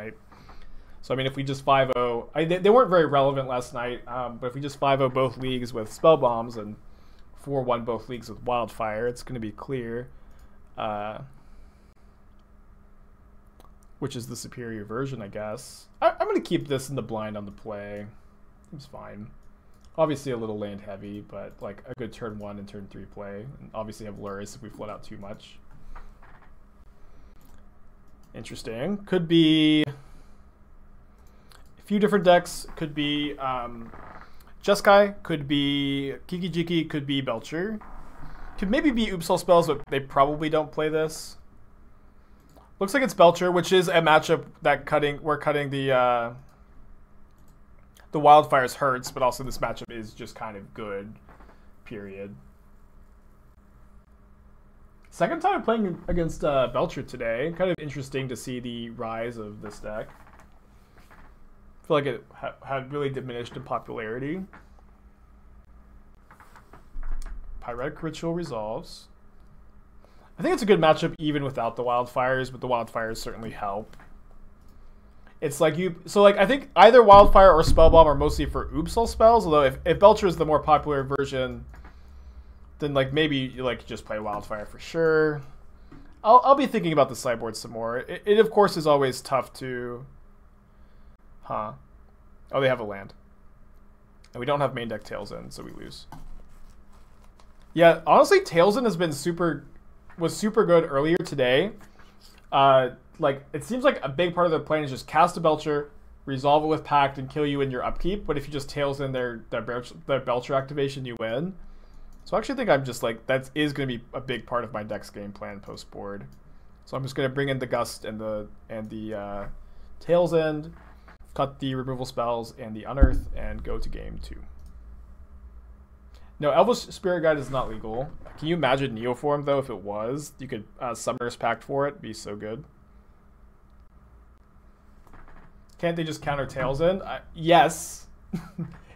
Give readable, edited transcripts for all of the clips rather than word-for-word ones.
night. So I mean, if we just 5-0, they weren't very relevant last night, but if we just 5-0 both leagues with Spell Bombs and 4-1 both leagues with Wildfire, it's going to be clear which is the superior version, I guess. I'm going to keep this in the blind on the play. It's fine. Obviously a little land heavy, but like a good turn 1 and turn 3 play. And obviously have Lurrus if we float out too much. Interesting. Could be a few different decks. Could be Jeskai, could be Kiki Jiki, could be Belcher. Could maybe be Oopsal spells, but they probably don't play this. Looks like it's Belcher, which is a matchup that we're cutting the Wildfires hurts, but also this matchup is just kind of good, period. Second time playing against Belcher today. Kind of interesting to see the rise of this deck. I feel like it had really diminished in popularity. Pyretic Ritual resolves. I think it's a good matchup even without the Wildfires, but the Wildfires certainly help. It's like I think either Wildfire or Spellbomb are mostly for Oopsal spells, although if Belcher is the more popular version, then like maybe you like just play Wildfire for sure. I'll be thinking about the sideboard some more. It of course is always tough to... Huh. Oh, they have a land. And we don't have main deck Tails In, so we lose. Yeah, honestly, Tails In has been was super good earlier today. Like, it seems like a big part of their plan is just cast a Belcher, resolve it with Pact, and kill you in your upkeep. But if you just Tails In their Belcher activation, you win. So I actually think I'm just like, that is going to be a big part of my deck's game plan post board. So I'm just going to bring in the Gust and the Tails End, cut the removal spells and the Unearth, and go to game 2. No, Elvish Spirit Guide is not legal. Can you imagine Neoform, though, if it was? You could Summoner's Pact for it. It'd be so good. Can't they just counter Tails In? Yes.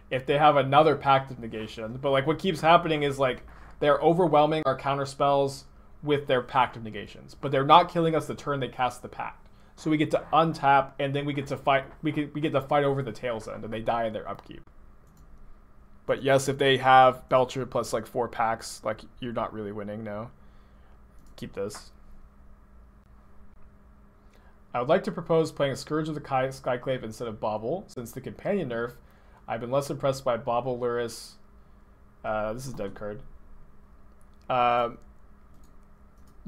If they have another Pact of Negation. But like what keeps happening is like they're overwhelming our counter spells with their Pact of Negations. But they're not killing us the turn they cast the Pact. So we get to untap, and then we get to fight. We get to fight over the Tails End, and they die in their upkeep. But yes, if they have Belcher plus like 4 packs, like you're not really winning. No, keep this. I would like to propose playing a Scourge of the Skyclave instead of Bauble, since the companion nerf. I've been less impressed by Bauble Lurrus. This is a dead card.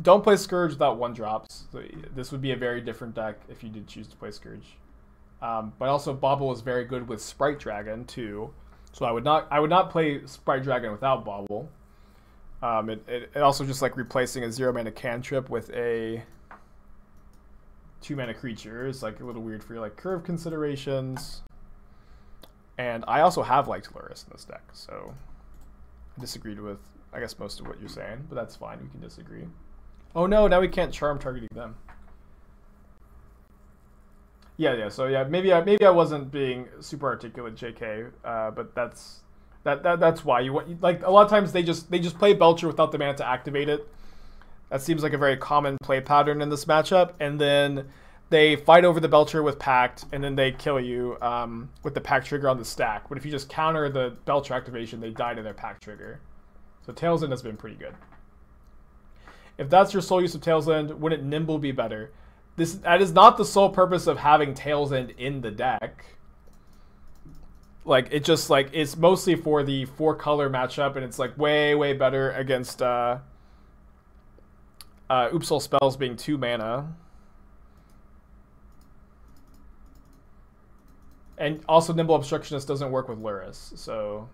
Don't play Scourge without 1-drops. So this would be a very different deck if you did choose to play Scourge. But also Bauble is very good with Sprite Dragon too. So I would not play Sprite Dragon without Bauble. It also just like replacing a 0-mana cantrip with a 2-mana creature is like a little weird for your like curve considerations. And I also have liked Lurrus in this deck, so I disagreed with I guess most of what you're saying, but that's fine. We can disagree. Oh no, now we can't charm targeting them. Yeah. So yeah, maybe I wasn't being super articulate, JK. But that's why you want like a lot of times they just play Belcher without the mana to activate it. That seems like a very common play pattern in this matchup, and then they fight over the Belcher with Pact, and then they kill you with the Pact trigger on the stack. But if you just counter the Belcher activation, they die to their Pact trigger. So Tails End has been pretty good. If that's your sole use of Tails End, wouldn't Nimble be better? That is not the sole purpose of having Tails End in the deck. Like, it just, like, it's mostly for the 4-color matchup, and it's, like, way better against Oopsal spells being 2 mana. And also Nimble Obstructionist doesn't work with Lurrus, so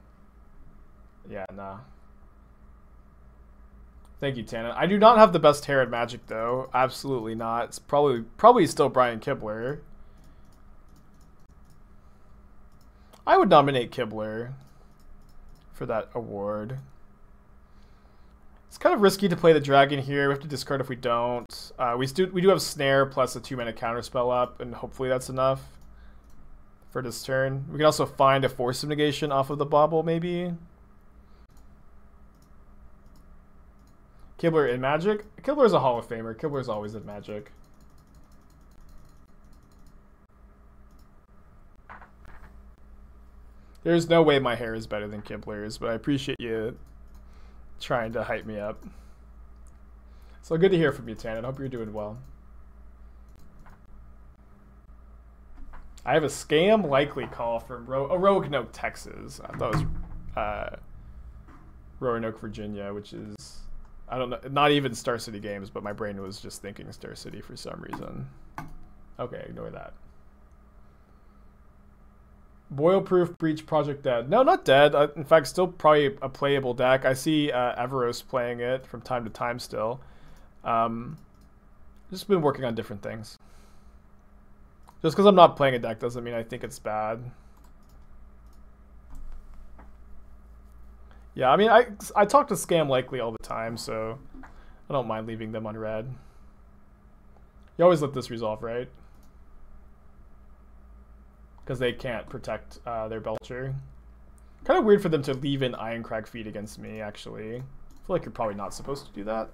yeah, nah. Thank you, Tana. I do not have the best hair at Magic, though. Absolutely not. It's probably still Brian Kibler. I would nominate Kibler for that award. It's kind of risky to play the dragon here. We have to discard if we don't. We do have Snare plus a 2-mana counterspell up, and hopefully that's enough for this turn. We can also find a Force of Negation off of the Bauble, maybe. Kibler in Magic? Kibler is a Hall of Famer. Kibler is always in Magic. There's no way my hair is better than Kibler's, but I appreciate you trying to hype me up. So good to hear from you, Tan. I hope you're doing well. I have a scam likely call from Roanoke, Texas. I thought it was Roanoke, Virginia, which is, I don't know, not even Star City Games, but my brain was just thinking Star City for some reason. Okay, ignore that. Boil-proof Breach Project dead. No, not dead. In fact, still probably a playable deck. I see Everos playing it from time to time still. Just been working on different things. Just because I'm not playing a deck doesn't mean I think it's bad. Yeah, I mean, I talk to Scam Likely all the time, so I don't mind leaving them unread. You always let this resolve, right? Because they can't protect their Belcher. Kind of weird for them to leave in Ironcrag feed against me, actually. I feel like you're probably not supposed to do that.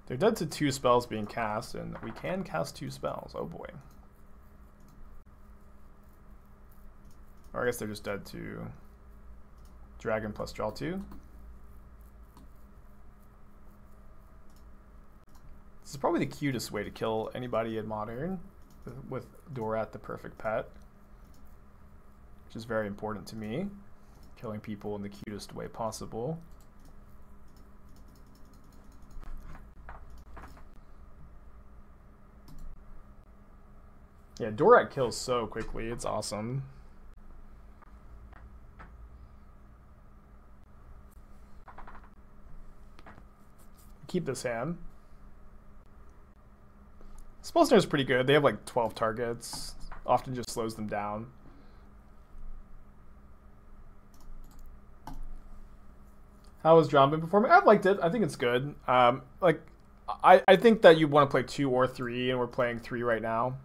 They're dead to 2 spells being cast, and we can cast 2 spells. Oh boy. Or I guess they're just dead to Dragon plus draw 2. This is probably the cutest way to kill anybody in Modern, with Dorat the perfect pet, which is very important to me. Killing people in the cutest way possible. Yeah, Dorat kills so quickly, it's awesome. Keep this hand. Spell Snare is pretty good. They have like 12 targets. Often just slows them down. How was John been performing? I've liked it. I think it's good. Like, I think that you want to play 2 or 3, and we're playing 3 right now.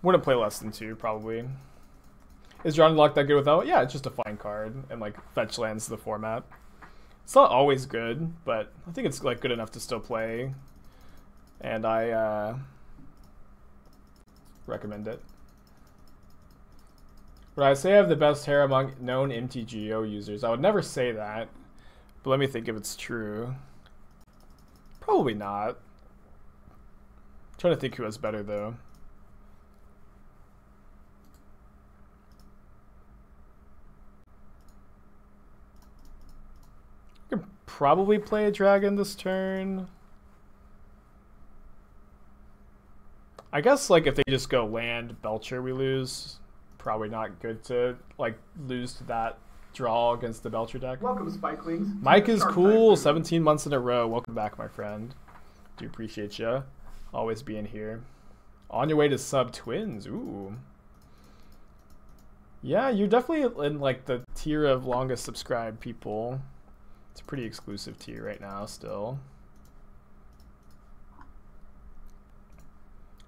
Wouldn't play less than 2, probably. Is John Loch that good without? Yeah, it's just a fine card, and like fetch lands the format. It's not always good, but I think it's like good enough to still play. And I recommend it. Would I say I have the best hair among known MTGO users? I would never say that, but let me think if it's true. Probably not. I'm trying to think who has better though. I could probably play a dragon this turn. I guess like if they just go land Belcher, we lose. Probably not good to like lose to that draw against the Belcher deck. Welcome, Spikelings. Mike is cool. 17 months in a row. Welcome back, my friend. Do appreciate you always being here. On your way to sub twins. Ooh. Yeah, you're definitely in like the tier of longest subscribed people. It's a pretty exclusive tier right now still.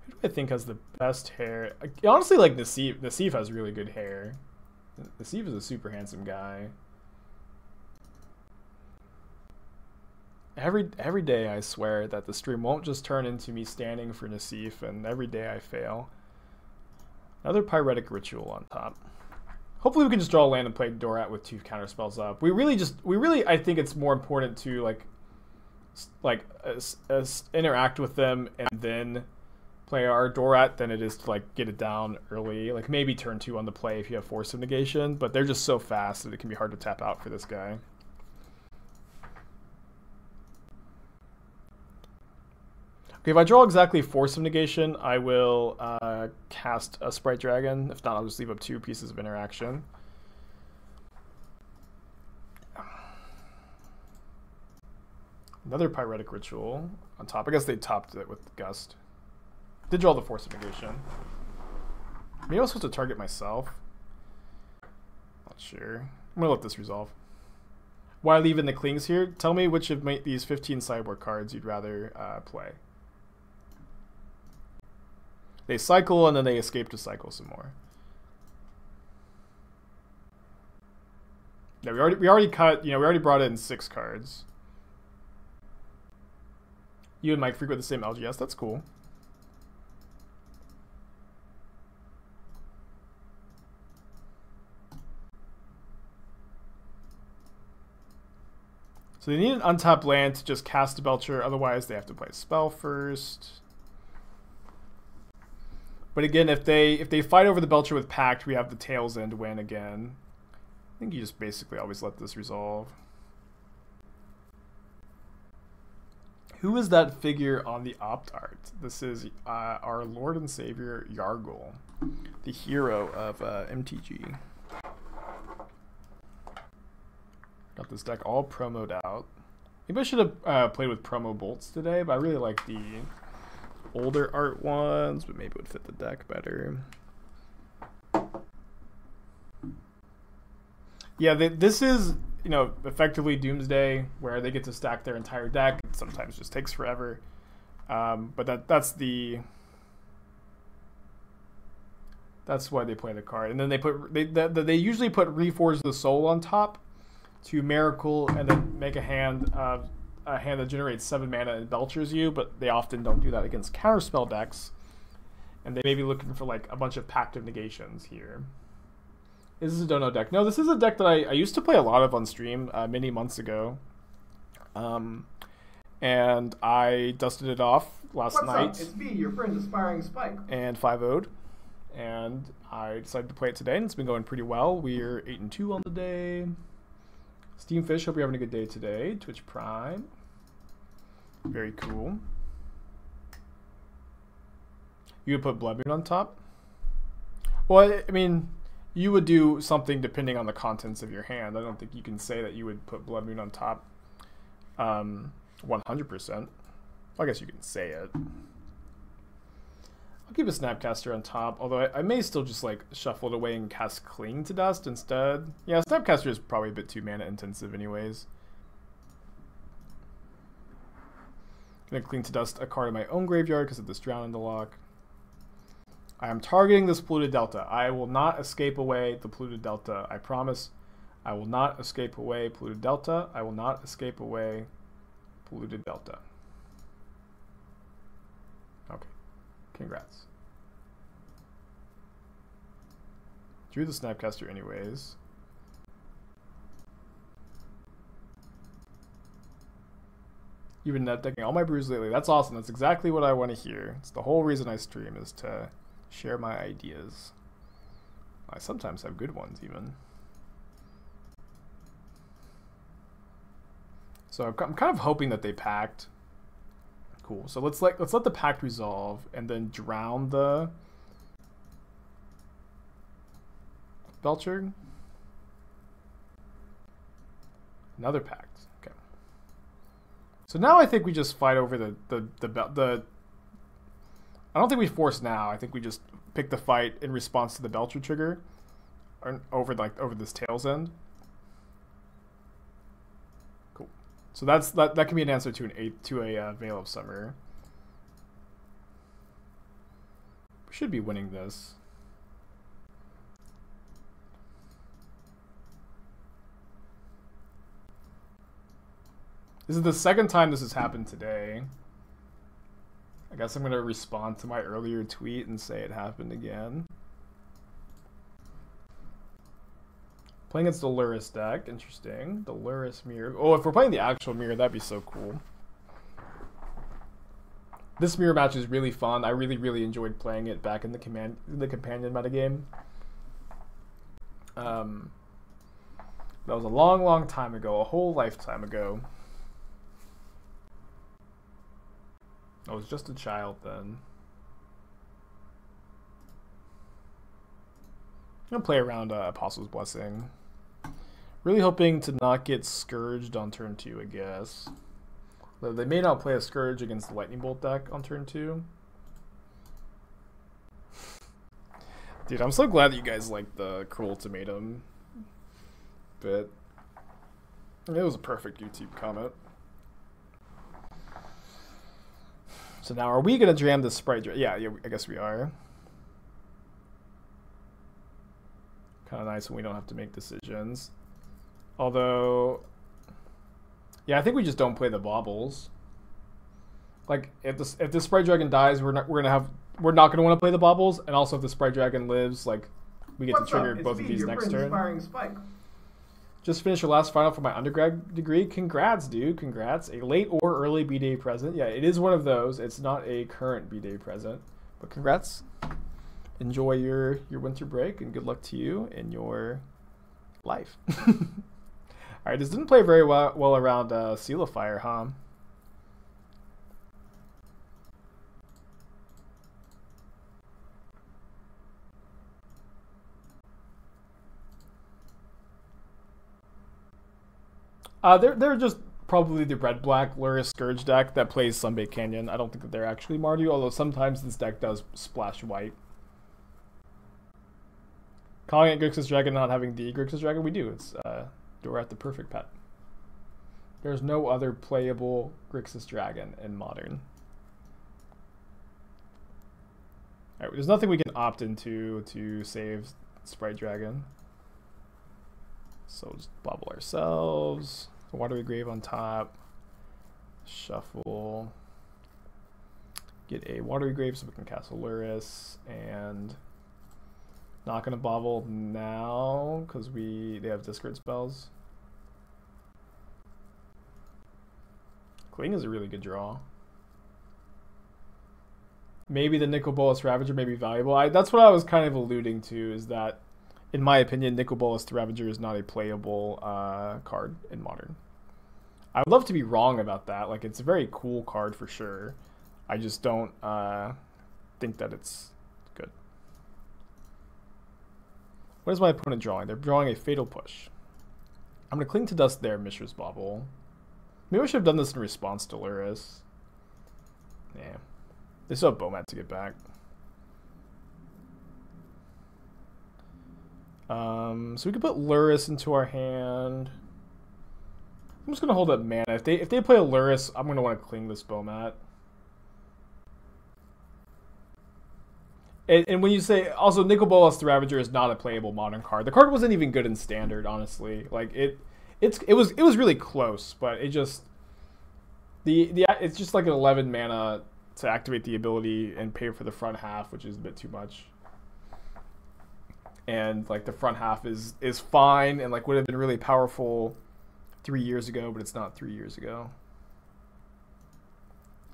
Who do I think has the best hair? Honestly, like Nassif. Nassif has really good hair. Nassif is a super handsome guy. Every day I swear that the stream won't just turn into me standing for Nassif, and every day I fail. Another Pyretic Ritual on top. Hopefully we can just draw a land and play Dorat with 2 counter spells up. We really I think it's more important to like interact with them and then play our Dorat than it is to like get it down early. Like maybe turn 2 on the play if you have Force of Negation, but they're just so fast that it can be hard to tap out for this guy. Okay, if I draw exactly Force of Negation, I will cast a Sprite Dragon. If not, I'll just leave up 2 pieces of interaction. Another Pyretic Ritual on top. I guess they topped it with Gust. Did draw the Force of Negation. Maybe I was supposed to target myself. Not sure. I'm gonna let this resolve. Why leave in the Clings here? Tell me which of these 15 sideboard cards you'd rather play. They cycle and then they escape to cycle some more. Yeah, we already cut. You know, we already brought in 6 cards. You and Mike frequent the same LGS. That's cool. So they need an untapped land to just cast a Belcher. Otherwise, they have to play a spell first. But again, if they fight over the Belcher with Pact, we have the Tails End win again. I think you just basically always let this resolve. Who is that figure on the opt art? This is our Lord and Savior Yargle, the hero of MTG. Got this deck all promoed out. Maybe I should have played with promo bolts today, but I really like the older art ones, but maybe it would fit the deck better. Yeah, this is, you know, effectively Doomsday, where they get to stack their entire deck. It sometimes just takes forever. But that's why they play the card. And then they usually put Reforge the Soul on top to Miracle and then make a hand that generates 7 mana and belchers you, but they often don't do that against counterspell decks. And they may be looking for like a bunch of Pact of Negations here. Is this a Dono deck? No, this is a deck that I used to play a lot of on stream many months ago. And I dusted it off last night. What's up? It's me, your friend Aspiring Spike. And 5-0'd. And I decided to play it today, and it's been going pretty well. We're 8-2 on the day. Steamfish, hope you're having a good day today. Twitch Prime. Very cool. You would put Blood Moon on top? Well, I mean, you would do something depending on the contents of your hand. I don't think you can say that you would put Blood Moon on top 100%. I guess you can say it. I'll keep a Snapcaster on top, although I may still just like shuffle it away and cast Cling to Dust instead. Yeah, Snapcaster is probably a bit too mana intensive anyways. I'm gonna Cling to Dust a card in my own graveyard because of this Drown in the Loch. I am targeting this Polluted Delta. I will not escape away the Polluted Delta. I promise. I will not escape away Polluted Delta. I will not escape away Polluted Delta. Okay. Congrats. Drew the Snapcaster anyways. You've been net decking all my brews lately. That's awesome. That's exactly what I want to hear. It's the whole reason I stream, is to share my ideas. I sometimes have good ones even. So I'm kind of hoping that they packed. Cool. So let's let the pact resolve and then drown the Belcher. Another pact. Okay. So now I think we just fight over the I don't think we force now. I think we just pick the fight in response to the Belcher trigger, or over this Tails End. Cool. So that can be an answer to a Veil of Summer. We should be winning this. This is the second time this has happened today. I guess I'm going to respond to my earlier tweet and say it happened again. Playing against the Lurrus deck. Interesting. The Lurrus mirror. Oh, if we're playing the actual mirror, that'd be so cool. This mirror match is really fun. I really enjoyed playing it back in the companion metagame. That was a long time ago. A whole lifetime ago. I was just a child then. I'm gonna play around Apostle's Blessing. Really hoping to not get Scourged on turn 2, I guess. They may not play a Scourge against the Lightning Bolt deck on turn 2. Dude, I'm so glad that you guys like the Cruel Ultimatum bit. It was a perfect YouTube comment. So now, are we going to jam the Sprite Dragon? Yeah, I guess we are. Kind of nice when we don't have to make decisions. Although, yeah, I think we just don't play the Baubles. Like if the Sprite Dragon dies, we're not gonna want to play the Baubles, and also if the Sprite Dragon lives, like we get to trigger both of these next turn. Inspiring Spike. Just finished your last final for my undergrad degree. Congrats, dude. Congrats. A late or early B-Day present. Yeah, it is one of those. It's not a current B-Day present. But congrats. Enjoy your winter break, and good luck to you in your life. Alright, this didn't play very well around Seal of Fire, huh? They're just probably the red-black Lurrus Scourge deck that plays Sunbait Canyon. I don't think that they're actually Mardu, although sometimes this deck does splash white. Calling it Grixis Dragon, not having the Grixis Dragon, we do. It's we're at the perfect pet. There's no other playable Grixis Dragon in Modern. Alright, there's nothing we can opt into to save Sprite Dragon. So we'll just bubble ourselves. Watery Grave on top. Shuffle. Get a Watery Grave so we can castle Lurrus. And not gonna bobble now because they have discard spells. Cling is a really good draw. Maybe the Nicol Bolas Ravager may be valuable. That's what I was kind of alluding to, is that in my opinion, Nicol Bolas Ravager is not a playable card in Modern. I would love to be wrong about that. Like, it's a very cool card for sure. I just don't think that it's good. What is my opponent drawing? They're drawing a Fatal Push. I'm going to Cling to Dust there, Mishra's Bauble. Maybe I should have done this in response to Lurrus. Yeah. They still have Bomat to get back. So we could put Lurrus into our hand. I'm just gonna hold up mana. If they play a Lurrus, I'm gonna want to Cling this Bomat. And when you say also Nicol Bolas the Ravager is not a playable Modern card. The card wasn't even good in Standard, honestly. Like it was really close, but it just it's just like an 11 mana to activate the ability and pay for the front half, which is a bit too much. And like the front half is fine and like would have been really powerful 3 years ago, but it's not 3 years ago.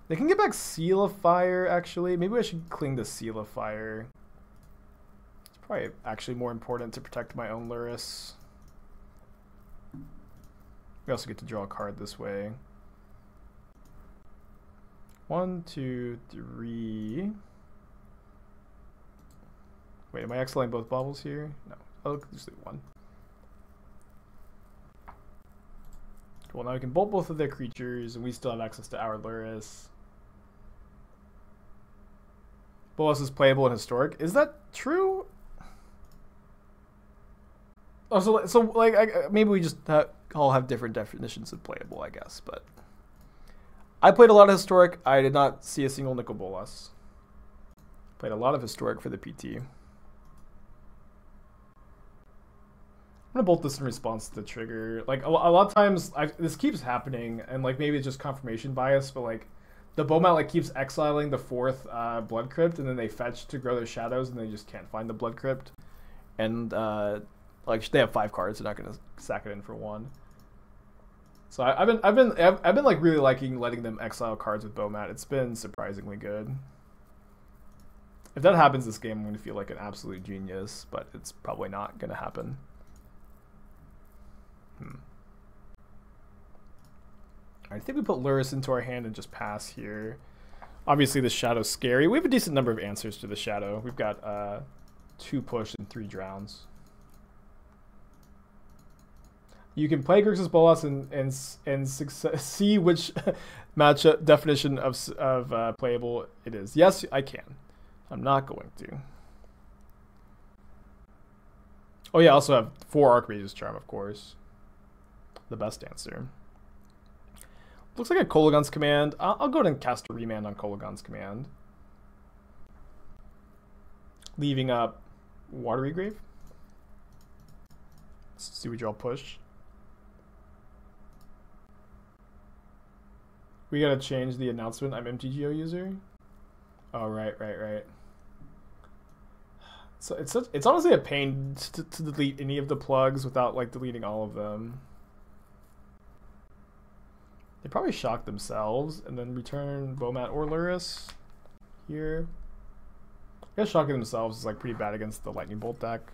They can get back Seal of Fire, actually. Maybe I should Cling to Seal of Fire. It's probably actually more important to protect my own Lurrus. We also get to draw a card this way. 1, 2, 3. Wait, am I exiling both Baubles here? No. I'll just leave one. Cool, now we can bolt both of their creatures, and we still have access to our Lurrus. Bolas is playable and historic. Is that true? Oh, so like maybe we just all have different definitions of playable, I guess. But I played a lot of historic. I did not see a single Nicol Bolas. Played a lot of historic for the PT. I'm gonna bolt this in response to the trigger. Like a lot of times, this keeps happening, and like maybe it's just confirmation bias, but like the Bomat like keeps exiling the 4th Blood Crypt, and then they fetch to grow their shadows, and they just can't find the Blood Crypt, and like they have 5 cards, they're not gonna sack it in for 1. So I've been like really liking letting them exile cards with Bomat. It's been surprisingly good. If that happens this game, I'm gonna feel like an absolute genius, but it's probably not gonna happen. I think we put Lurrus into our hand and just pass here. Obviously, the Shadow's scary. We have a decent number of answers to the Shadow. We've got 2 push and 3 drowns. You can play Grixis Bolas and see which matchup definition of playable it is. Yes, I can. I'm not going to. Oh yeah, I also have 4 Archmage's Charm, of course. The best answer. Looks like a Kolaghan's Command. I'll go ahead and cast a Remand on Kolaghan's Command. Leaving up Watery Grave. Let's see what y'all push. We gotta change the announcement. I'm MTGO user. Oh, right. So it's honestly a pain to delete any of the plugs without like deleting all of them. They probably shock themselves and then return Bomat or Lurrus here. I guess shocking themselves is like pretty bad against the Lightning Bolt deck.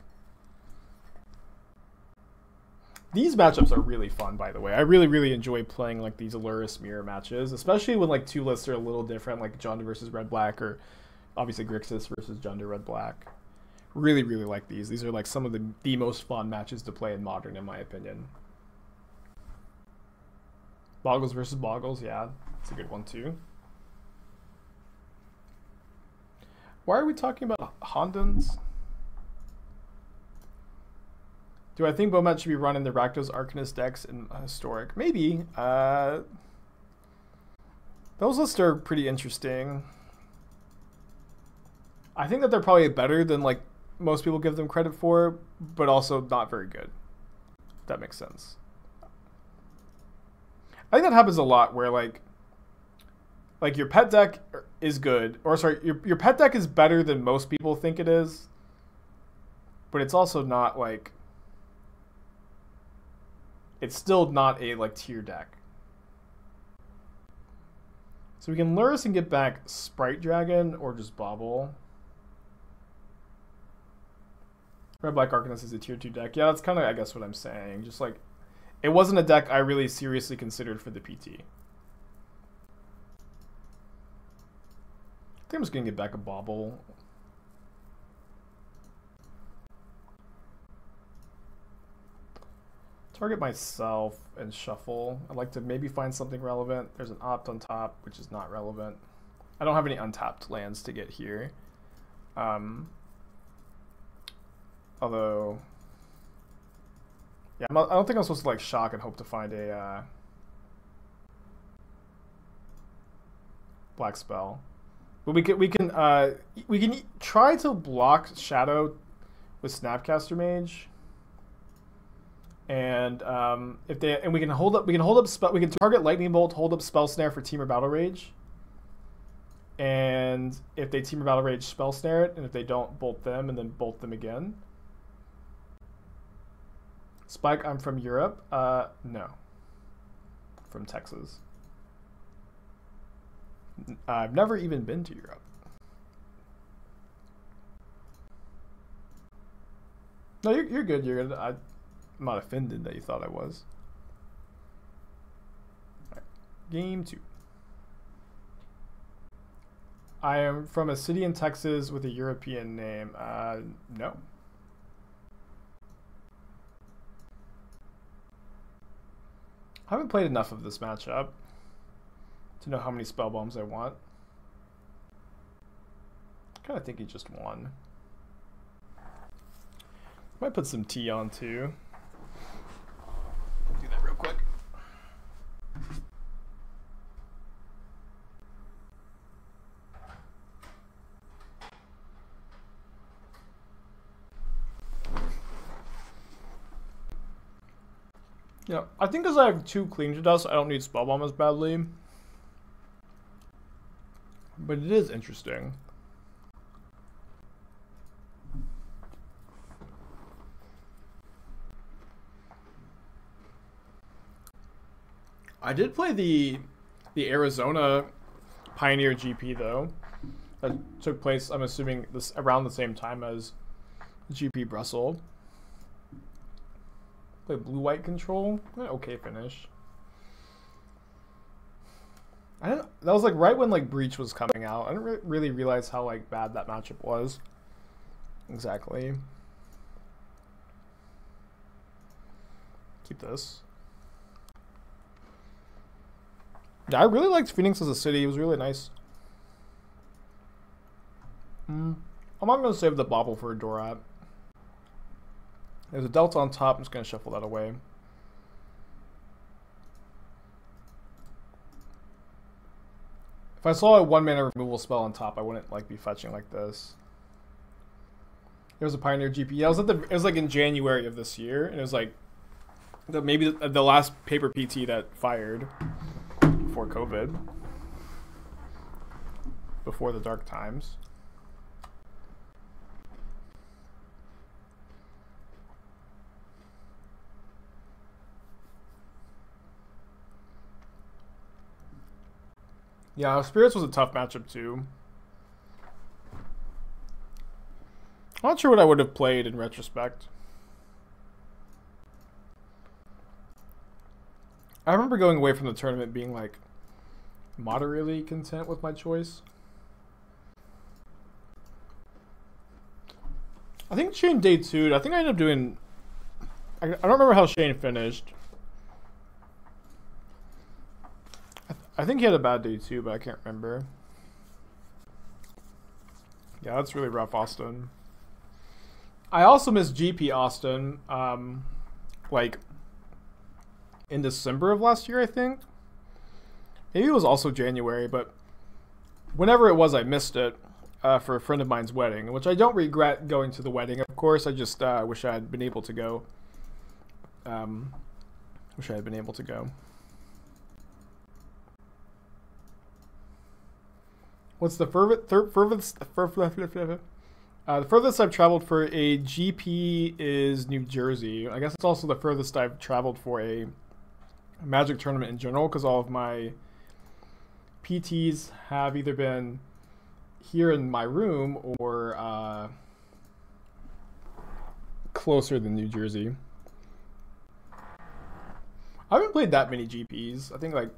These matchups are really fun, by the way. I really enjoy playing like these Lurrus mirror matches, especially when like two lists are a little different, like Junda versus Red Black, or obviously Grixis versus Junda Red Black. Really like these. These are like some of the most fun matches to play in Modern, in my opinion. Boggles versus Boggles, yeah, it's a good one too. Why are we talking about Hondens? Do I think Bomat should be run in the Rakdos Arcanist decks in Historic? Maybe. Those lists are pretty interesting. I think that they're probably better than like most people give them credit for, but also not very good. If that makes sense. I think that happens a lot where like your pet deck is good, or sorry, your pet deck is better than most people think it is, but it's also not like, it's still not a like tier deck. So we can Lurrus and get back Sprite Dragon or just Bauble. Red Black Arcanist is a tier 2 deck. Yeah, that's kind of, I guess, what I'm saying. Just like, it wasn't a deck I really seriously considered for the PT. I think I'm just going to get back a Bauble. Target myself and shuffle. I'd like to maybe find something relevant. There's an opt on top, which is not relevant. I don't have any untapped lands to get here. Although, yeah, I don't think I'm supposed to like shock and hope to find a black spell. But we can try to block Shadow with Snapcaster Mage. And we can target Lightning Bolt, hold up Spell Snare for Team or Battle Rage. And if they Team or Battle Rage, Spell Snare it, and if they don't, bolt them and then bolt them again. Spike, I'm from Europe. No. From Texas. I've never even been to Europe. No, you're good. You're good. I'm not offended that you thought I was. All right. Game 2. I am from a city in Texas with a European name. No. I haven't played enough of this matchup to know how many spell bombs I want. I kind of think he just won. Might put some tea on too. Do that real quick. Yeah, I think because I have 2 Cleansing Dust, I don't need Spell Bomb as badly. But it is interesting. I did play the Arizona Pioneer GP though. That took place, I'm assuming, around the same time as GP Brussels. Play blue-white control. Okay finish. That was like right when like Breach was coming out. I didn't really realize how like bad that matchup was. Exactly. Keep this. Yeah, I really liked Phoenix as a city. It was really nice. I'm not going to save the Bauble for a Dorat. There's a Delta on top. I'm just going to shuffle that away. If I saw a 1-mana removal spell on top, I wouldn't like be fetching like this. There was a Pioneer GP. Yeah, it was like in January of this year, and it was like maybe the last paper PT that fired before COVID. Before the dark times. Yeah, Spirits was a tough matchup too. I'm not sure what I would have played in retrospect. I remember going away from the tournament being like moderately content with my choice. I think Shane day 2, I think I ended up doing... I don't remember how Shane finished. I think he had a bad day 2, but I can't remember. Yeah, that's really rough, Austin. I also missed GP Austin, like, in December of last year, I think. Maybe it was also January, but whenever it was, I missed it for a friend of mine's wedding, which I don't regret going to the wedding, of course. I just wish I had been able to go. Wish I had been able to go. What's the the furthest I've traveled for a GP is New Jersey. I guess it's also the furthest I've traveled for a Magic tournament in general, because all of my PTs have either been here in my room or closer than New Jersey. I haven't played that many GPs. I think like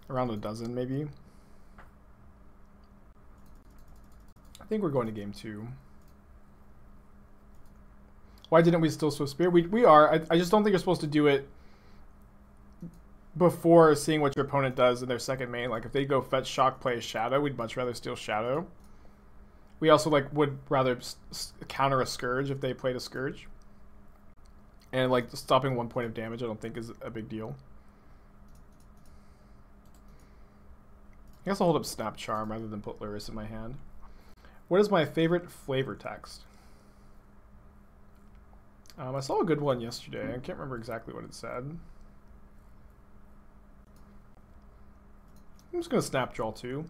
around a dozen maybe. I think we're going to game 2. Why didn't we still Swift Spear? We are. I just don't think you're supposed to do it before seeing what your opponent does in their second main. Like if they go fetch Shock, play a Shadow, we'd much rather steal Shadow. We also like would rather counter a Scourge if they played a Scourge. And like stopping 1 point of damage I don't think is a big deal. I guess I'll hold up Snap Charm rather than put Lurrus in my hand. What is my favorite flavor text? I saw a good one yesterday. I can't remember exactly what it said. I'm just going to snap draw 2.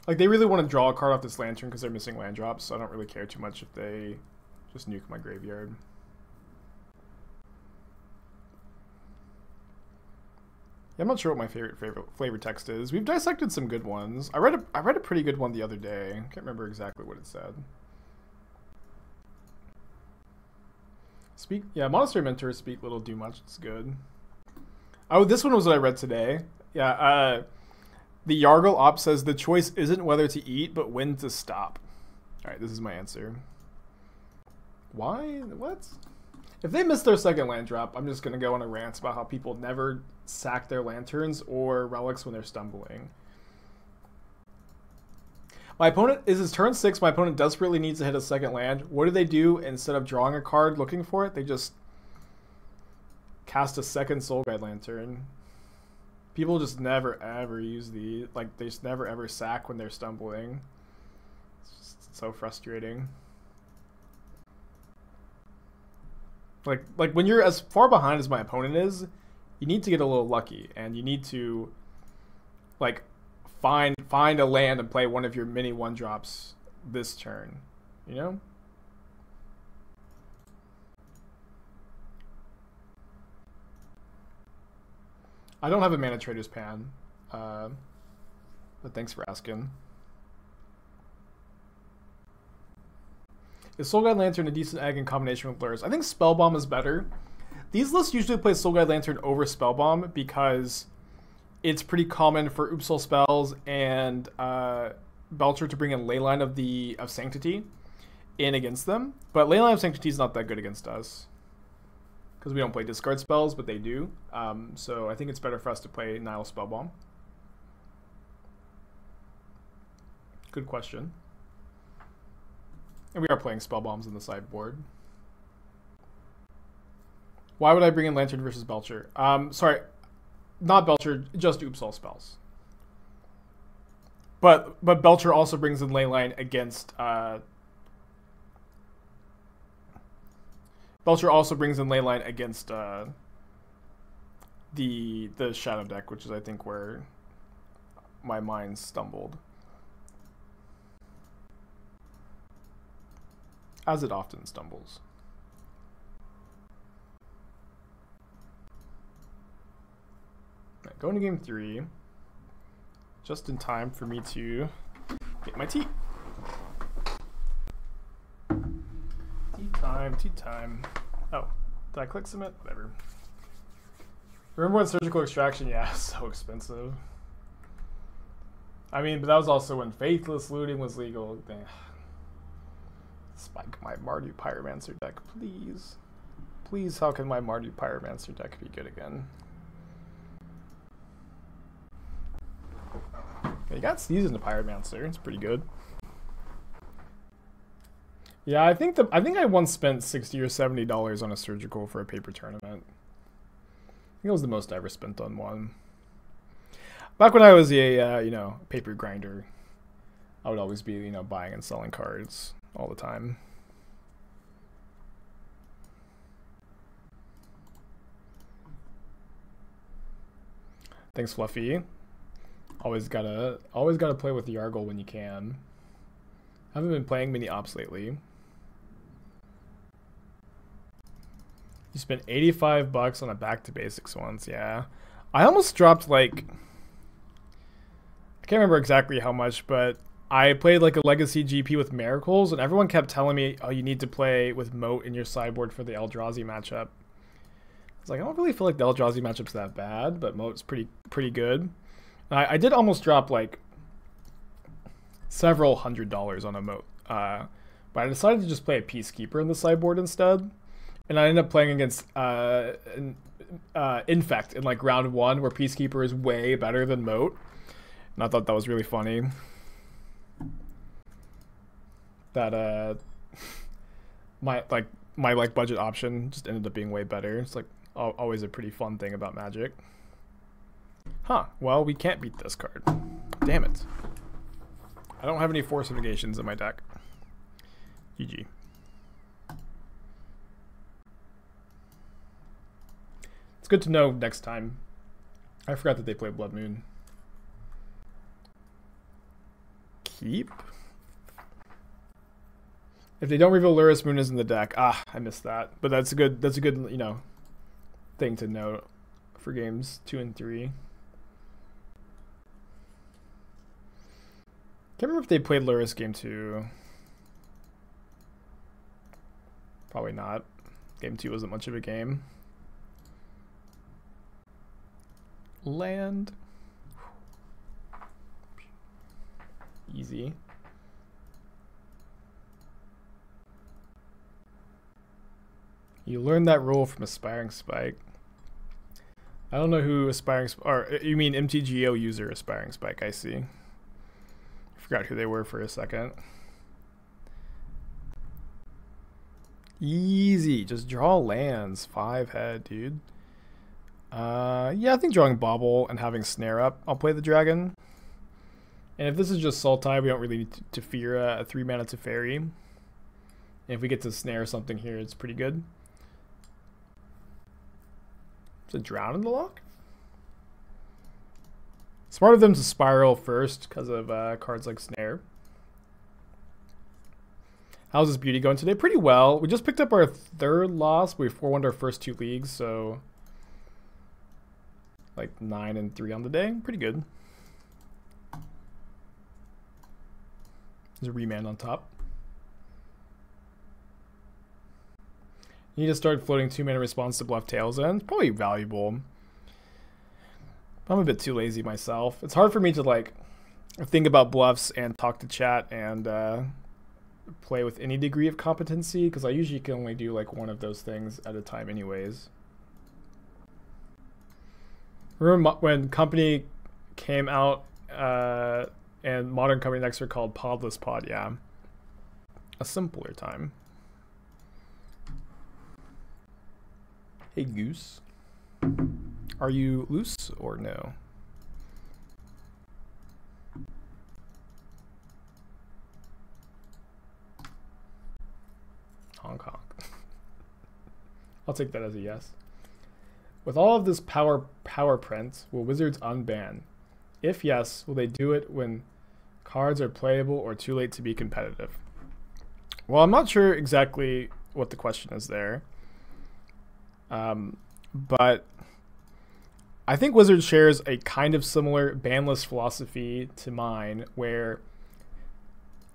Like, they really want to draw a card off this Lantern because they're missing land drops, so I don't really care too much if they just nuke my graveyard. Yeah, I'm not sure what my favorite flavor text is. We've dissected some good ones. I read a pretty good one the other day. I can't remember exactly what it said. Yeah, Monastery Mentors speak little, do much. It's good. Oh, this one was what I read today. Yeah, the Yargle op says the choice isn't whether to eat, but when to stop. All right, this is my answer. Why? What? If they miss their second land drop, I'm just going to go on a rant about how people never sack their lanterns or relics when they're stumbling. My opponent is his turn 6. My opponent desperately needs to hit a second land. What do they do instead of drawing a card looking for it? They just cast a second Soul Guide Lantern. People just never ever use the, like, they just never ever sack when they're stumbling. It's just so frustrating. Like when you're as far behind as my opponent is, you need to get a little lucky, and you need to like find a land and play one of your mini 1-drops this turn, you know? I don't have a Mana Trader's Pan, but thanks for asking. Is Soul Guide Lantern a decent egg in combination with Lurrus? I think Spellbomb is better. These lists usually play Soul Guide Lantern over Spellbomb because it's pretty common for Oopsal spells and Belcher to bring in Leyline of Sanctity in against them. But Leyline of Sanctity is not that good against us because we don't play discard spells, but they do. So I think it's better for us to play Nihil Spellbomb. Good question. And we are playing spell bombs in the sideboard. Why would I bring in Lantern versus Belcher? Sorry, not Belcher, just Oopsal spells. But Belcher also brings in Leyline against Belcher also brings in Leyline against the Shadow deck, which is I think where my mind stumbled. As it often stumbles. Right, going to game 3. Just in time for me to get my tea. Tea time. Oh, did I click submit? Whatever. Remember when surgical extraction? Yeah, so expensive. I mean, but that was also when faithless looting was legal. Spike my Mardu Pyromancer deck, please. Please, how can my Mardu Pyromancer deck be good again? You got Season to Pyromancer. It's pretty good. Yeah, I think I once spent $60 or $70 on a surgical for a paper tournament. I think it was the most I ever spent on one. Back when I was a paper grinder, I would always be buying and selling cards all the time. Thanks, Fluffy. Always gotta play with Yargle when you can. Haven't been playing mini ops lately. You spent $85 on a back to basics once, yeah. I almost dropped like, I can't remember exactly how much, but I played like a Legacy GP with Miracles, and everyone kept telling me, oh, you need to play with Moat in your sideboard for the Eldrazi matchup. I was like, I don't really feel like the Eldrazi matchup's that bad, but Moat's pretty good. I did almost drop like several $100s on a Moat, but I decided to just play a Peacekeeper in the sideboard instead, and I ended up playing against Infect in like round 1, where Peacekeeper is way better than Moat, and I thought that was really funny. That my budget option just ended up being way better. It's like always a pretty fun thing about Magic. Huh, well, we can't beat this card. Damn it. I don't have any Force of Negations in my deck. GG. It's good to know next time. I forgot that they play Blood Moon. Keep? If they don't reveal Lurrus, Moon is in the deck. Ah, I missed that. But that's a good thing to note for games 2 and 3. Can't remember if they played Lurrus game 2. Probably not. Game 2 wasn't much of a game. Land. Easy. You learned that rule from Aspiring Spike. I don't know who Aspiring Spike, or you mean MTGO user Aspiring Spike, I see. I forgot who they were for a second. Easy, just draw lands, 5 head, dude. Yeah, I think drawing Bauble and having Snare up, I'll play the Dragon. And if this is just Sultai, we don't really need to fear a 3-mana Teferi. And if we get to Snare something here, it's pretty good. Is it Drown in the Loch? Smart of them to Spiral first because of cards like Snare. How's this beauty going today? Pretty well. We just picked up our 3rd loss. We 4-1'd our first 2 leagues, so like 9 and 3 on the day. Pretty good. There's a Remand on top. You need to start floating 2-mana response to bluff Tails in. It's probably valuable. I'm a bit too lazy myself. It's hard for me to like think about bluffs and talk to chat and play with any degree of competency, because I usually can only do like one of those things at a time anyways. Remember when Company came out and Modern Company decks were called Podless Pod? Yeah. A simpler time. Hey Goose. Are you loose or no? Hong Kong. I'll take that as a yes. With all of this power print, will Wizards unban? If yes, will they do it when cards are playable or too late to be competitive? Well, I'm not sure exactly what the question is there. But I think Wizards shares a kind of similar banlist philosophy to mine, where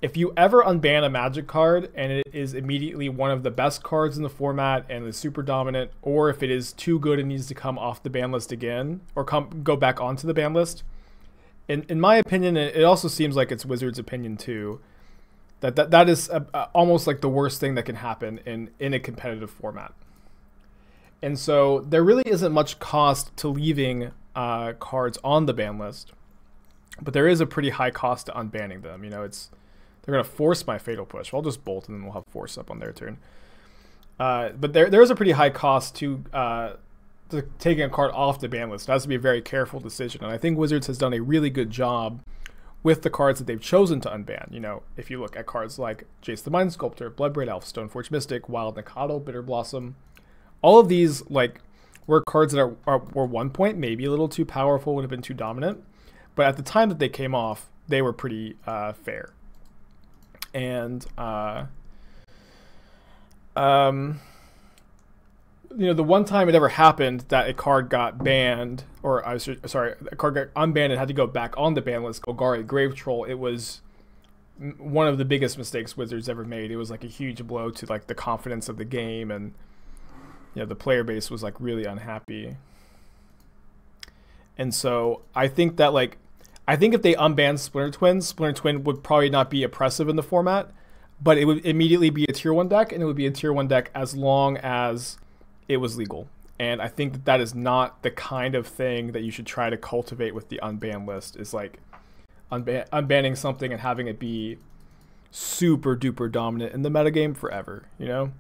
if you ever unban a Magic card and it is immediately one of the best cards in the format and is super dominant, or if it is too good and needs to come off the ban list again, or go back onto the ban list, in my opinion, it also seems like it's Wizards' opinion too, that is almost like the worst thing that can happen in a competitive format. And so there really isn't much cost to leaving cards on the ban list, but there is a pretty high cost to unbanning them. You know, they're going to force my Fatal Push. I'll just bolt and then we'll have Force up on their turn. But there is a pretty high cost to taking a card off the ban list. It has to be a very careful decision. And I think Wizards has done a really good job with the cards that they've chosen to unban. You know, if you look at cards like Jace the Mind Sculptor, Bloodbraid Elf, Stoneforge Mystic, Wild Nikado, Bitter Blossom, all of these were cards that were 1 point, maybe a little too powerful, would have been too dominant. But at the time that they came off, they were pretty fair. And you know, the one time it ever happened that a card got banned, or a card got unbanned and had to go back on the ban list, Golgari Grave Troll, it was one of the biggest mistakes Wizards ever made. It was like a huge blow to like the confidence of the game, and you know, the player base was like really unhappy. And so I think that if they unbanned Splinter Twin would probably not be oppressive in the format, but it would immediately be a tier 1 deck, and it would be a tier 1 deck as long as it was legal. And I think that is not the kind of thing that you should try to cultivate with the unbanned list, is like unbanning something and having it be super duper dominant in the metagame forever, you know?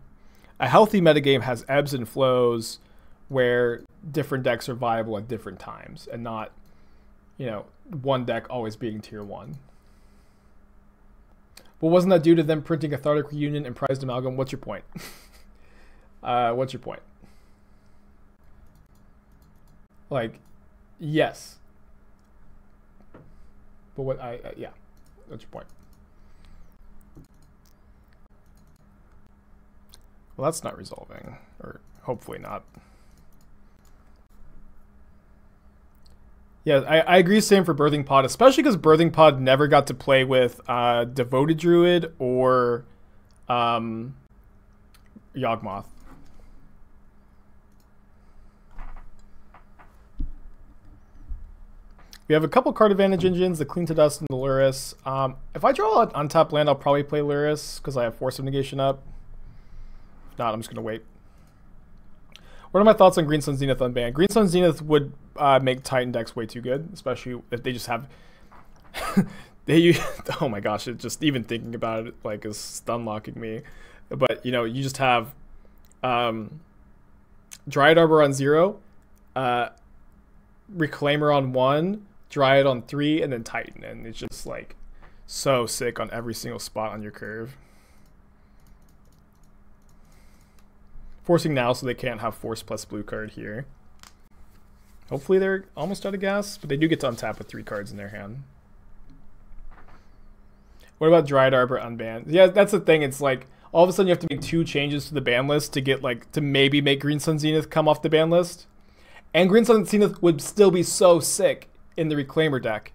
A healthy metagame has ebbs and flows where different decks are viable at different times, and not, you know, one deck always being tier 1. But wasn't that due to them printing Cathartic Reunion and Prized Amalgam? What's your point? What's your point? Like, yes. But what yeah, that's your point. Well, that's not resolving, or hopefully not. Yeah, I agree, same for Birthing Pod, especially because Birthing Pod never got to play with Devoted Druid or Yawgmoth. We have a couple card advantage engines, the Clean to Dust and the Lurrus. If I draw an untapped land, I'll probably play Lurrus because I have Force of Negation up. If not, I'm just going to wait. What are my thoughts on Green Sun Zenith unban? Green Sun Zenith would make Titan decks way too good, especially if they just have... oh my gosh, just even thinking about it like is stun locking me. But, you know, you just have Dryad Arbor on 0, Reclaimer on 1, Dryad on 3, and then Titan. And it's just like so sick on every single spot on your curve. Forcing now so they can't have Force plus blue card here. Hopefully they're almost out of gas, but they do get to untap with 3 cards in their hand. What about Dryad Arbor unbanned? Yeah, that's the thing. It's like all of a sudden you have to make 2 changes to the ban list to get to maybe make Green Sun Zenith come off the ban list. And Green Sun Zenith would still be so sick in the Reclaimer deck,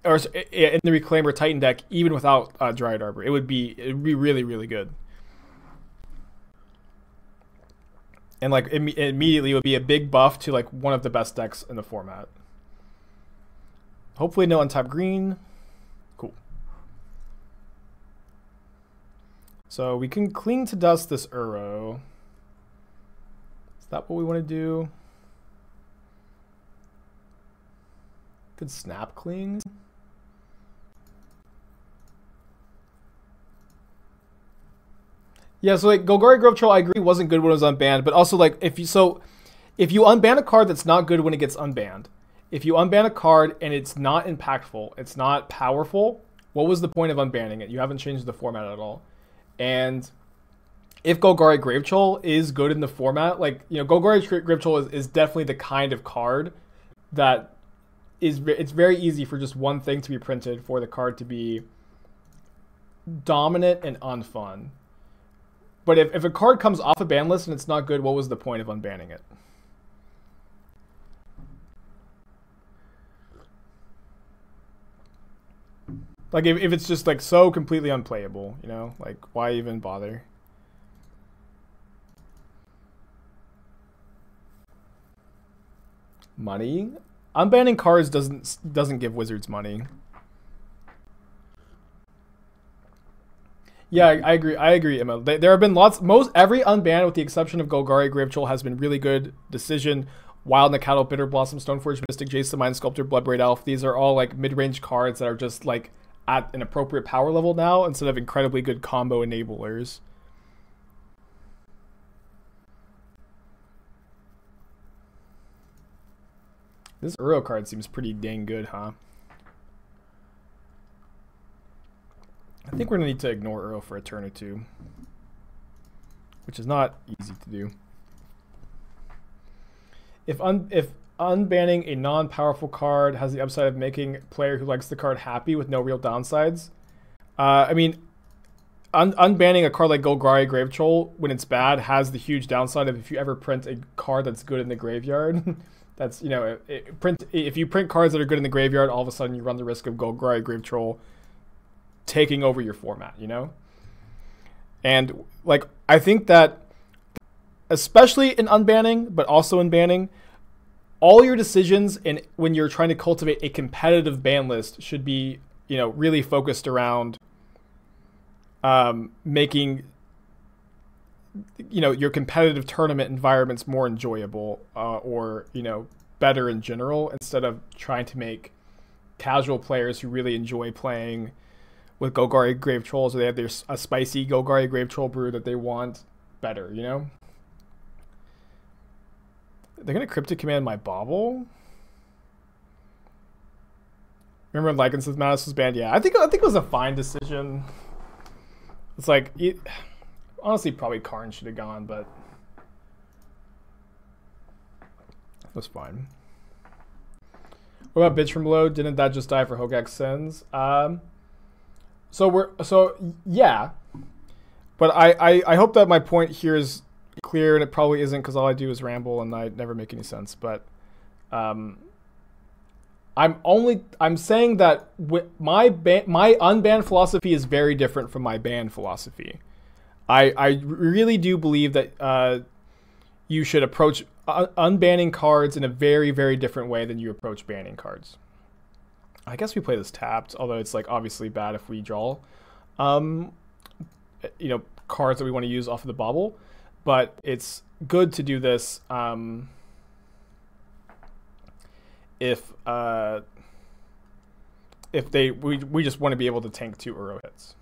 or in the Reclaimer Titan deck, even without Dryad Arbor. It would be really, really good. And like immediately it would be a big buff to like one of the best decks in the format. Hopefully no untapped green. Cool. So we can Cling to Dust this Uro. Is that what we want to do? Could Snap Cling. Yeah, so like Golgari Grove Troll, I agree, wasn't good when it was unbanned, but also like if you unban a card that's not good when it gets unbanned, if you unban a card and it's not impactful, it's not powerful, what was the point of unbanning it? You haven't changed the format at all. And if Golgari Gravetroll is good in the format, like, you know, Golgari Gravetroll is definitely the kind of card that it's very easy for just one thing to be printed for the card to be dominant and unfun. But if a card comes off a ban list and it's not good, what was the point of unbanning it? Like, if it's just, like, so completely unplayable, you know? Like, why even bother? Money? Unbanning cards doesn't give Wizards money. Yeah, I agree, Emma. There have been every unban with the exception of Golgari Gravetroll has been really good. Decision, Wild Nacatl, Bitter Blossom, Stoneforge Mystic, Jace the Mind Sculptor, Bloodbraid Elf. These are all like mid-range cards that are just like at an appropriate power level now instead of incredibly good combo enablers. This Uro card seems pretty dang good, huh? I think we're going to need to ignore Uro for a turn or two, which is not easy to do. If unbanning a non-powerful card has the upside of making a player who likes the card happy with no real downsides, I mean, unbanning a card like Golgari Gravetroll when it's bad has the huge downside of if you ever print a card that's good in the graveyard. That's, you know, if you print cards that are good in the graveyard, all of a sudden you run the risk of Golgari Gravetroll taking over your format, you know? And, like, I think that, especially in unbanning, but also in banning, all your decisions when you're trying to cultivate a competitive ban list should be, you know, really focused around making, you know, your competitive tournament environments more enjoyable or, you know, better in general, instead of trying to make casual players who really enjoy playing with Golgari Gravetrolls, or they have a spicy Golgari Gravetroll brew that they want better, you know? They're going to Cryptic Command my Bauble? Remember when Lycans's Madness was banned? Yeah, I think it was a fine decision. It's like, honestly, probably Karn should have gone, but it was fine. What about Bitch from Below? Didn't that just die for Hogak's sins? So yeah, but I hope that my point here is clear, and it probably isn't because all I do is ramble and I never make any sense. But I'm saying that my unban philosophy is very different from my ban philosophy. I really do believe that you should approach unbanning cards in a very, very different way than you approach banning cards. I guess we play this tapped, although it's like obviously bad if we draw, you know, cards that we want to use off of the Bauble. But it's good to do this if we just want to be able to tank 2 Uro hits.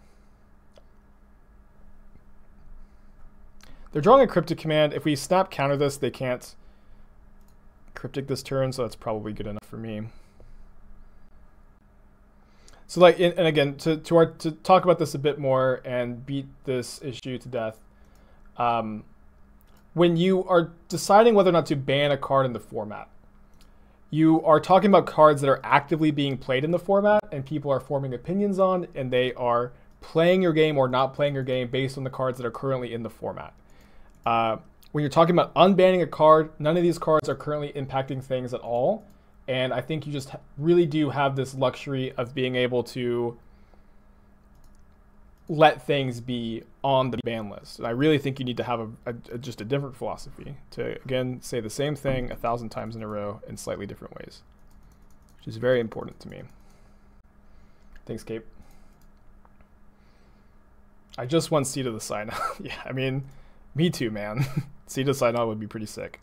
They're drawing a Cryptic Command. If we snap counter this, they can't Cryptic this turn, so that's probably good enough for me. So, like, and again, to talk about this a bit more and beat this issue to death, when you are deciding whether or not to ban a card in the format, you are talking about cards that are actively being played in the format and people are forming opinions on, and they are playing your game or not playing your game based on the cards that are currently in the format. When you're talking about unbanning a card, none of these cards are currently impacting things at all. And I think you just really do have this luxury of being able to let things be on the ban list. And I really think you need to have just a different philosophy to, again, say the same thing 1,000 times in a row in slightly different ways, which is very important to me. Thanks, Cape. I just want Seed of the Synod. Yeah, I mean, me too, man. Seed of the Synod would be pretty sick.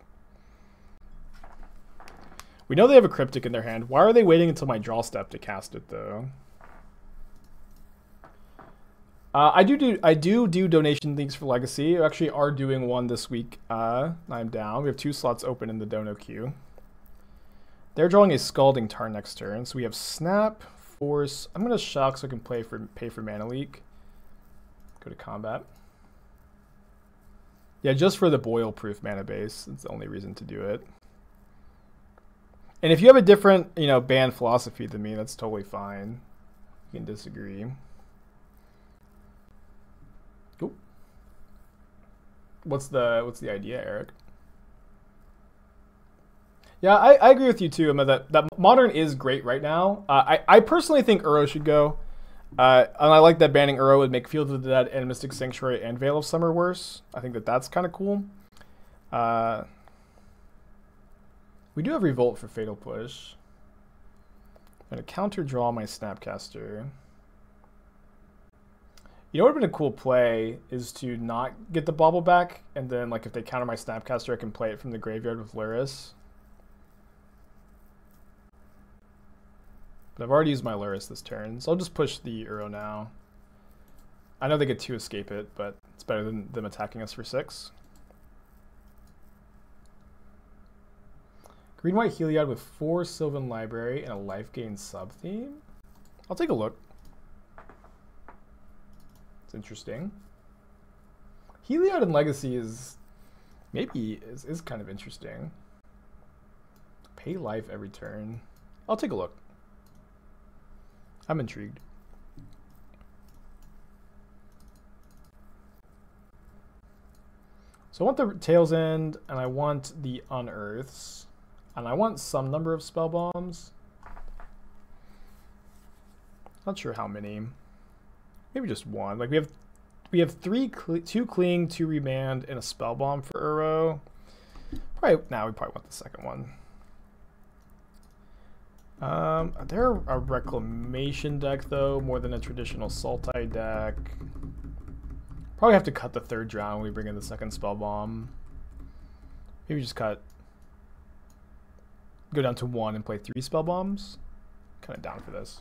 We know they have a Cryptic in their hand. Why are they waiting until my draw step to cast it, though? I do donation things for Legacy. We actually are doing one this week. I'm down. We have 2 slots open in the dono queue. They're drawing a Scalding Tarn next turn. So we have Snap, Force. I'm going to Shock so I can pay for Mana Leak. Go to combat. Yeah, just for the boil-proof mana base. That's the only reason to do it. And if you have a different, ban philosophy than me, that's totally fine. You can disagree. Cool. What's the idea, Eric? Yeah, I agree with you too, Emma, that Modern is great right now. I personally think Uro should go. And I like that banning Uro would make Field of the Dead and Mystic Sanctuary and Veil of Summer worse. I think that's kind of cool. We do have Revolt for Fatal Push. I'm going to counter draw my Snapcaster. You know what would have been a cool play is to not get the Bauble back, and then like if they counter my Snapcaster, I can play it from the graveyard with Lurrus. But I've already used my Lurrus this turn, so I'll just push the Uro now. I know they get to escape it, but it's better than them attacking us for 6. Green-white Heliod with 4 Sylvan Library and a life gain sub-theme? I'll take a look. It's interesting. Heliod and Legacy is kind of interesting. Pay life every turn. I'll take a look. I'm intrigued. So I want the Tail's End, and I want the Unearths, and I want some number of spell bombs. Not sure how many. Maybe just one. Like we have 2 Cling, 2 Remand, and a spell bomb for Uro. We probably want the second one. They're a Reclamation deck though, more than a traditional Sultai deck. Probably have to cut the 3rd drown when we bring in the 2nd spell bomb. Maybe just go down to 1 and play 3 spell bombs. Kind of down for this.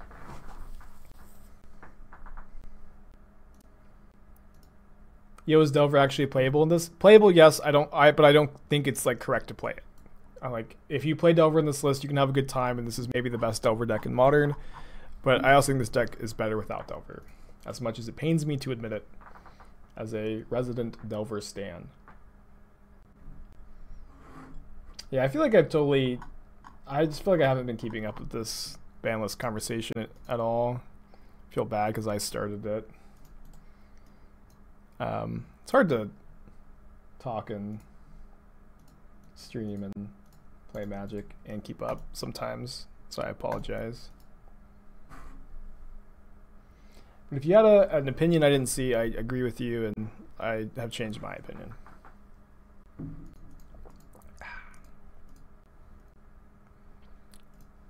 Yo, is Delver actually playable in this? Playable, yes. But I don't think it's like correct to play it. Like, if you play Delver in this list, you can have a good time, and this is maybe the best Delver deck in Modern. But I also think this deck is better without Delver, as much as it pains me to admit it, as a resident Delver stan. Yeah, I feel like I just feel like I haven't been keeping up with this ban list conversation at all. I feel bad because I started it. It's hard to talk and stream and play Magic and keep up sometimes, so I apologize. But if you had an opinion I didn't see, I agree with you, and I have changed my opinion.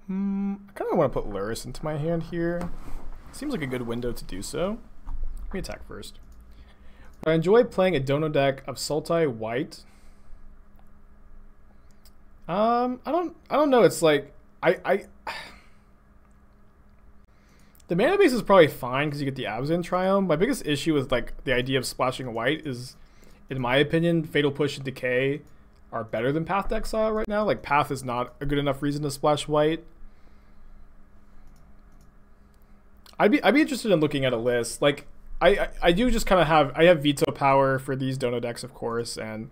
I kind of want to put Lurrus into my hand here. Seems like a good window to do so. Let me attack first. I enjoy playing a Dono deck of Sultai white. I don't know. It's like the mana base is probably fine because you get the Abzan Triome. My biggest issue with like the idea of splashing white is, in my opinion, Fatal Push and Decay are better than Path to Exile right now. Like Path is not a good enough reason to splash white. I'd be interested in looking at a list. Like I do just kind of have veto power for these Dono decks, of course, and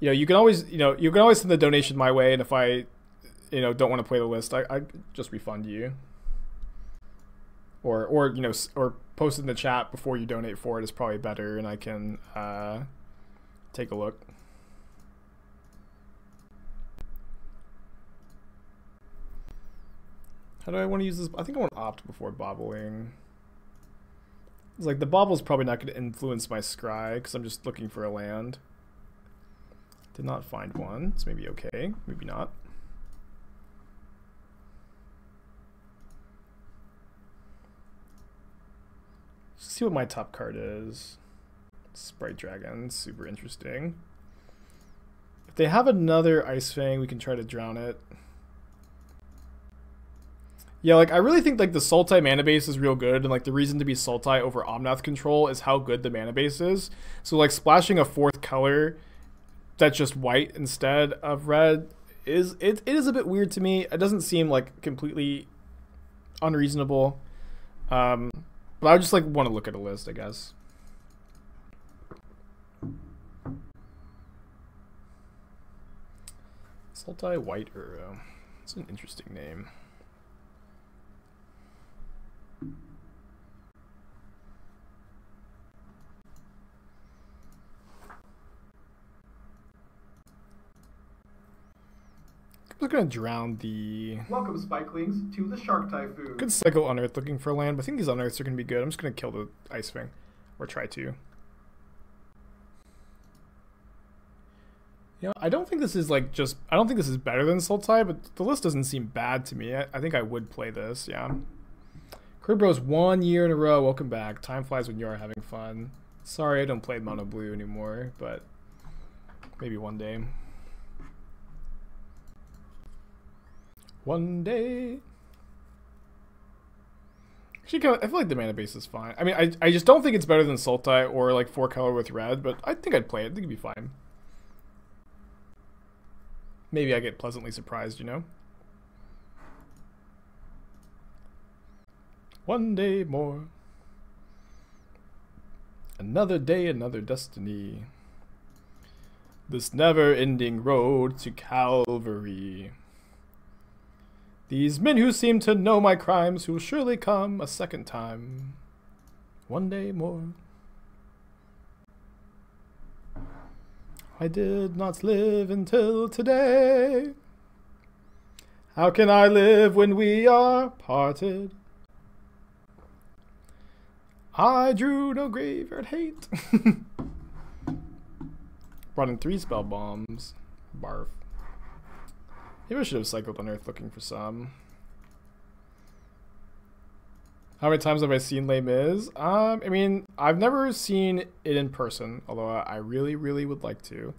you can always send the donation my way, and if I don't want to play the list, I just refund you, or post in the chat before you donate for it is probably better, and I can take a look. How do I want to use this? I think I want to opt before bobbling. It's like the Bauble's probably not going to influence my scry because I'm just looking for a land. Did not find one. It's maybe okay, maybe not. Let's see what my top card is. Sprite Dragon, super interesting. If they have another Ice Fang, we can try to drown it. Yeah, like I really think like the Sultai mana base is real good, and like the reason to be Sultai over Omnath control is how good the mana base is. So like splashing a 4th color that's just white instead of red is a bit weird to me. It doesn't seem like completely unreasonable. But I just like want to look at a list, I guess. Sultai White Uro. It's an interesting name. I'm just gonna drown the... Welcome, Spikelings, to the Shark Typhoon. Could cycle Unearth looking for land, but I think these Unearths are gonna be good. I'm just gonna kill the Icewing. Or try to. You know, I don't think this is like just... I don't think this is better than Sultai, but the list doesn't seem bad to me. I think I would play this, yeah. Cribros 1 year in a row. Welcome back. Time flies when you are having fun. Sorry I don't play Mono Blue anymore, but maybe one day. One day. Actually, I feel like the mana base is fine. I mean, I just don't think it's better than Sultai or like 4-color with red, but I think I'd play it. I think it'd be fine. Maybe I get pleasantly surprised, you know? One day more. Another day, another destiny. This never-ending road to Calvary. These men who seem to know my crimes, who will surely come a second time. One day more. I did not live until today. How can I live when we are parted? I drew no graveyard hate. Brought in 3 spell bombs. Barf. Maybe I should have cycled Unearth looking for some. How many times have I seen Les Mis? I mean, I've never seen it in person, although I really, really would like to.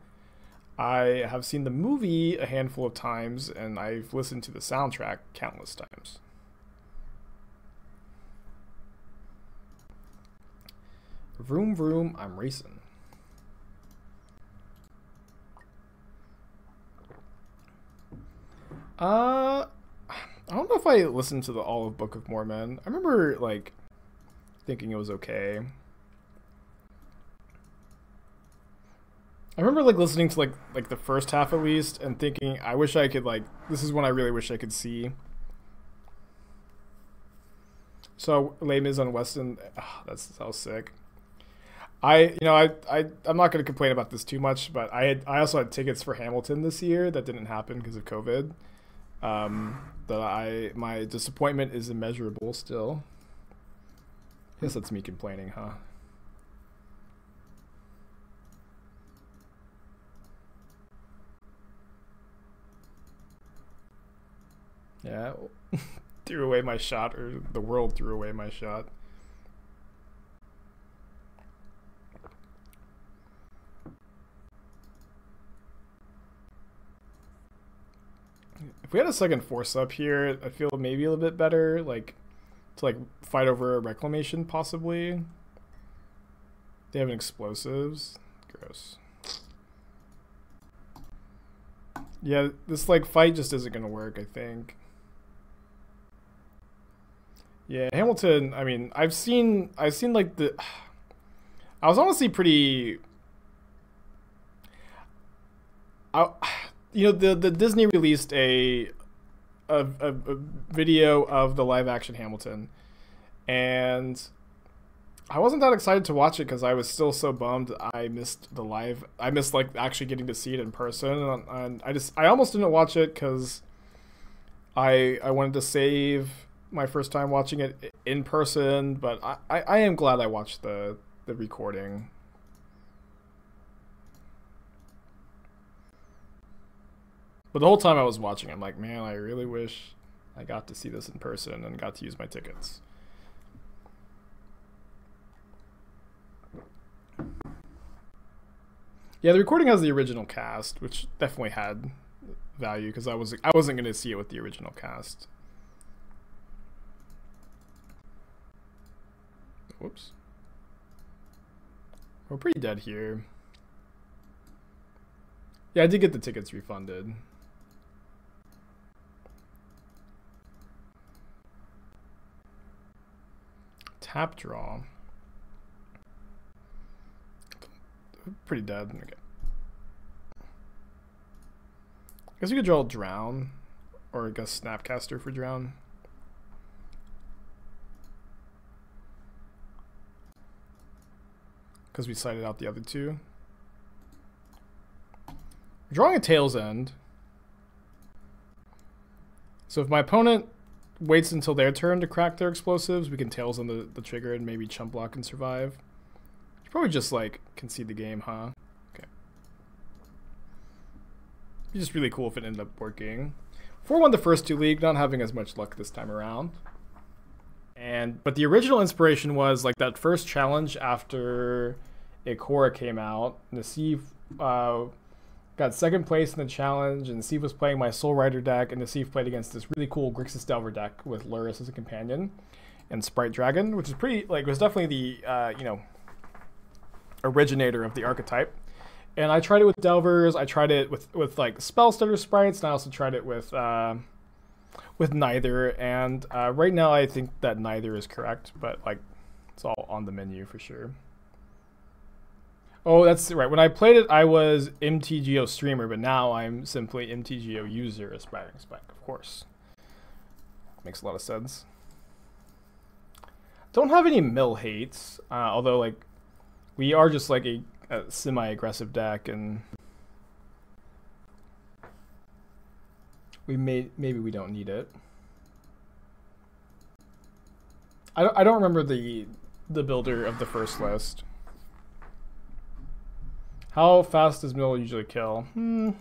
I have seen the movie a handful of times, and I've listened to the soundtrack countless times. Vroom vroom, I'm racing. I don't know if I listened to the all of Book of Mormon. I remember like thinking it was okay. I remember like listening to like the first half at least and thinking I wish I could like this is one I really wish I could see. So Les Mis on Weston, that's so sick. I'm not going to complain about this too much, but I also had tickets for Hamilton this year that didn't happen because of COVID. My disappointment is immeasurable still. I guess that's me complaining, huh? Yeah, threw away my shot, or the world threw away my shot. If we had a second force up here, I feel maybe a little bit better, like to like fight over a reclamation possibly. They have explosives. Gross. Yeah, this like fight just isn't gonna work, I think. Yeah, Hamilton, I mean, I've seen like the I was honestly pretty you know, the Disney released a video of the live action Hamilton, and I wasn't that excited to watch it because I was still so bummed I missed like actually getting to see it in person, and I almost didn't watch it because I wanted to save my first time watching it in person, but I am glad I watched the recording. But the whole time I was watching, I'm like, man, I really wish I got to see this in person and got to use my tickets. Yeah, the recording has the original cast, which definitely had value because I wasn't going to see it with the original cast. Whoops. We're pretty dead here. Yeah, I did get the tickets refunded. Tap draw. Pretty dead. Okay. guess we could draw Drown, or I guess Snapcaster for Drown. Because we cited out the other two. We're drawing a Tail's End. So if my opponent waits until their turn to crack their explosives, we can Tails End the trigger and maybe chump block and survive. Should probably just like concede the game, huh? Okay. It'd be just really cool if it ended up working. 4-1 the first two league, not having as much luck this time around. But the original inspiration was like that first challenge after Ikora came out. Nassif got second place in the challenge, and Nassif was playing my Soul Rider deck, and Nassif played against this really cool Grixis Delver deck with Lurrus as a companion and Sprite Dragon, which is pretty, like, was definitely the, you know, originator of the archetype. And I tried it with Delvers, I tried it with like Spell Stutter sprites, and I also tried it with neither, and right now I think that neither is correct, but like it's all on the menu for sure. Oh, that's right. When I played it, I was MTGO streamer, but now I'm simply MTGO user, aspiring spec, of course. Makes a lot of sense. Don't have any mill hates, although like we are just like a semi-aggressive deck, and maybe we don't need it. I don't remember the builder of the first list. How fast does mill usually kill? They're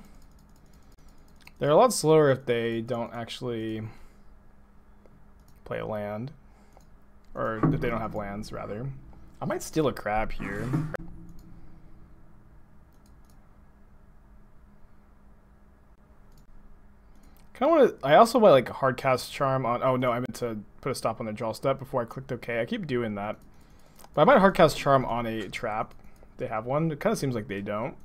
a lot slower if they don't actually play a land, or if they don't have lands rather. I might steal a crab here. I also want like a hard cast charm on. Oh no, I meant to put a stop on the draw step before I clicked OK. I keep doing that, but I might hard cast charm on a trap. They have one. It kind of seems like they don't.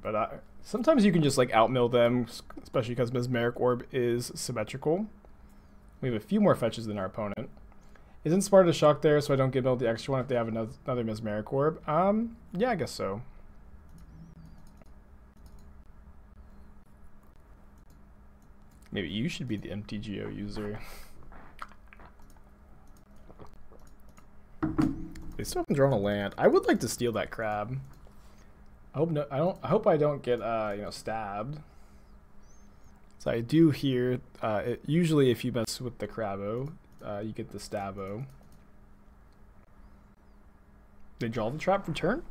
But sometimes you can just like outmill them, especially because Mesmeric Orb is symmetrical. We have a few more fetches than our opponent. Isn't smart to shock there, so I don't get milled the extra one if they have another Mesmeric Orb? Yeah, I guess so. Maybe you should be the MTGO user. They still haven't drawn a land. I would like to steal that crab. I hope I don't get you know, stabbed. So I do hear usually if you mess with the crabo, you get the stabbo. They draw the trap for turn?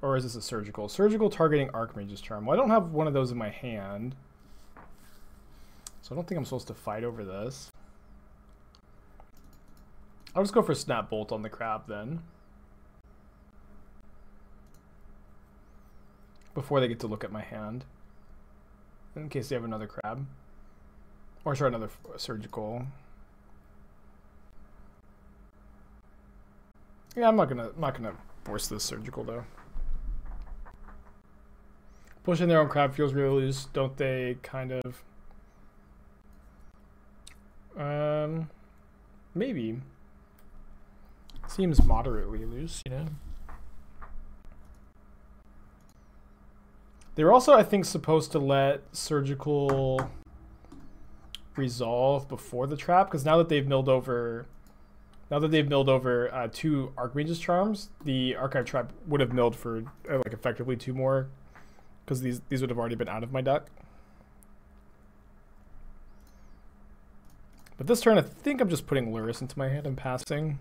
Or is this a surgical? Surgical targeting Archmage's Charm. Well, I don't have one of those in my hand, so I don't think I'm supposed to fight over this. I'll just go for Snap Bolt on the crab then, before they get to look at my hand, in case they have another crab, or try another surgical. Yeah, I'm not gonna force this surgical though. Pushing their own crab feels really loose, don't they? Kind of. Maybe. Seems moderately loose, you know. They were also, I think, supposed to let surgical resolve before the trap, because now that they've milled over, two Archmage's Charms, the Archive Trap would have milled for like effectively two more, because these would have already been out of my deck. But this turn, I think I'm just putting Lurrus into my hand and passing.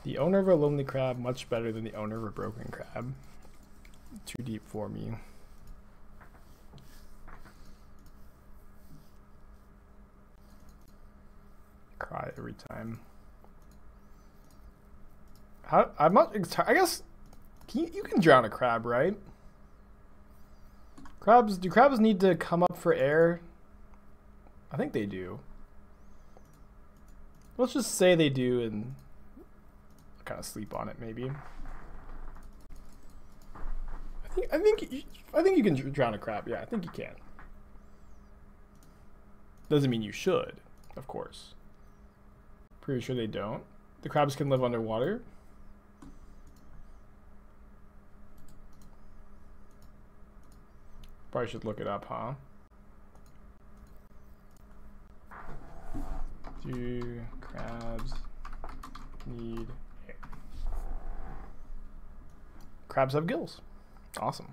The owner of a Lonely Crab, much better than the owner of a Broken Crab. Too deep for me. Cry every time. I'm not. I guess you can drown a crab, right? Do crabs need to come up for air? I think they do. Let's just say they do, and kind of sleep on it maybe. I think you can drown a crab. Yeah, I think you can. Doesn't mean you should, of course. Pretty sure they don't. The crabs can live underwater. Probably should look it up, huh? Do crabs need air? Crabs have gills. Awesome.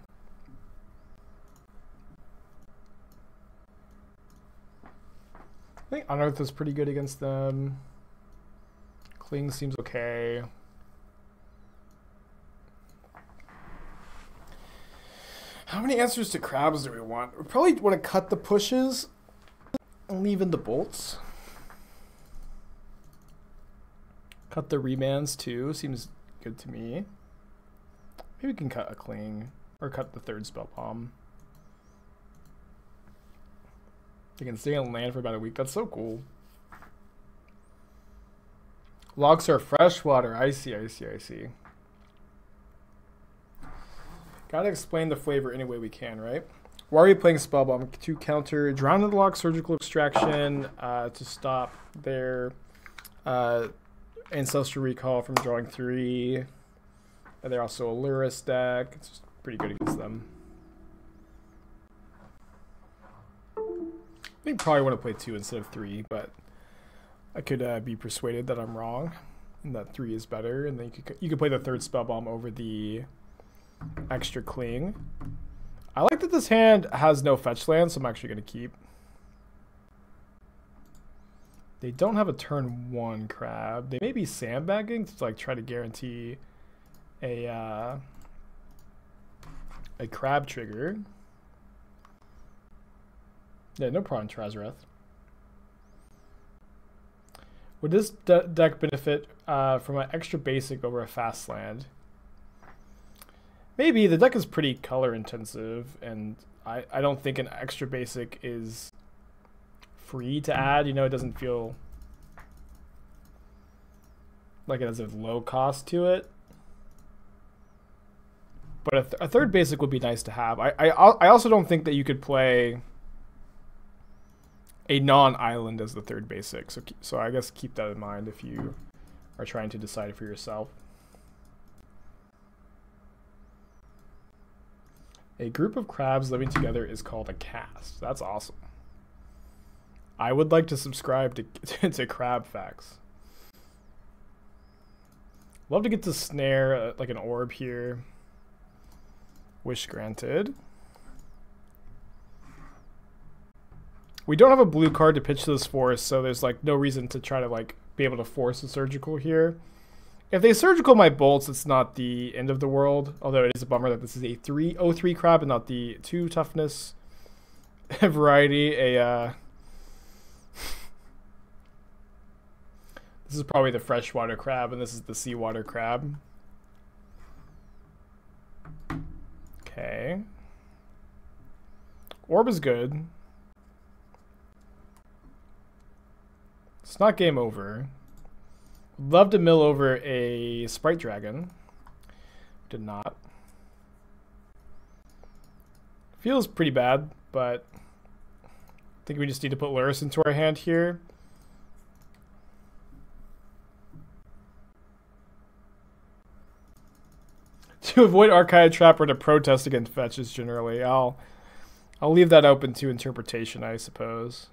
I think Unearth is pretty good against them. Cling seems okay. How many answers to crabs do we want? We probably want to cut the pushes and leave in the bolts. Cut the remands too. Seems good to me. Maybe we can cut a cling or cut the third spell bomb. They can stay on land for about a week. That's so cool. Lochs are freshwater. I see. Gotta explain the flavor any way we can, right? Why are we playing Spellbomb? To counter Drown in the Loch, Surgical Extraction, to stop their Ancestral Recall from drawing 3. And they're also a Lurrus deck. It's just pretty good against them. I think probably want to play 2 instead of 3, but I could be persuaded that I'm wrong and that 3 is better. And then you could play the third Spellbomb over the extra cling. I like that this hand has no fetch land, so I'm actually going to keep. They don't have a turn 1 crab. They may be sandbagging to like try to guarantee a crab trigger. Yeah, no problem, Trazareth. Would this deck benefit from an extra basic over a fast land? Maybe. The deck is pretty color intensive, and I don't think an extra basic is free to add. You know, it doesn't feel like it has a low cost to it. But a third basic would be nice to have. I also don't think that you could play a non-island as the third basic. So I guess keep that in mind if you are trying to decide for yourself. A group of crabs living together is called a cast. That's awesome. I would like to subscribe to Crab Facts. Love to get to snare like an orb here. Wish granted. We don't have a blue card to pitch to this forest, so there's like no reason to try to like be able to force a surgical here. If they surgical my bolts, it's not the end of the world. Although it is a bummer that this is a 3/03 crab and not the 2 toughness variety. This is probably the freshwater crab, and this is the seawater crab. Okay. Orb is good. It's not game over. Love to mill over a Sprite Dragon. Did not. Feels pretty bad, but I think we just need to put Lurrus into our hand here. To avoid Archive Trap or to protest against fetches generally. I'll leave that open to interpretation, I suppose.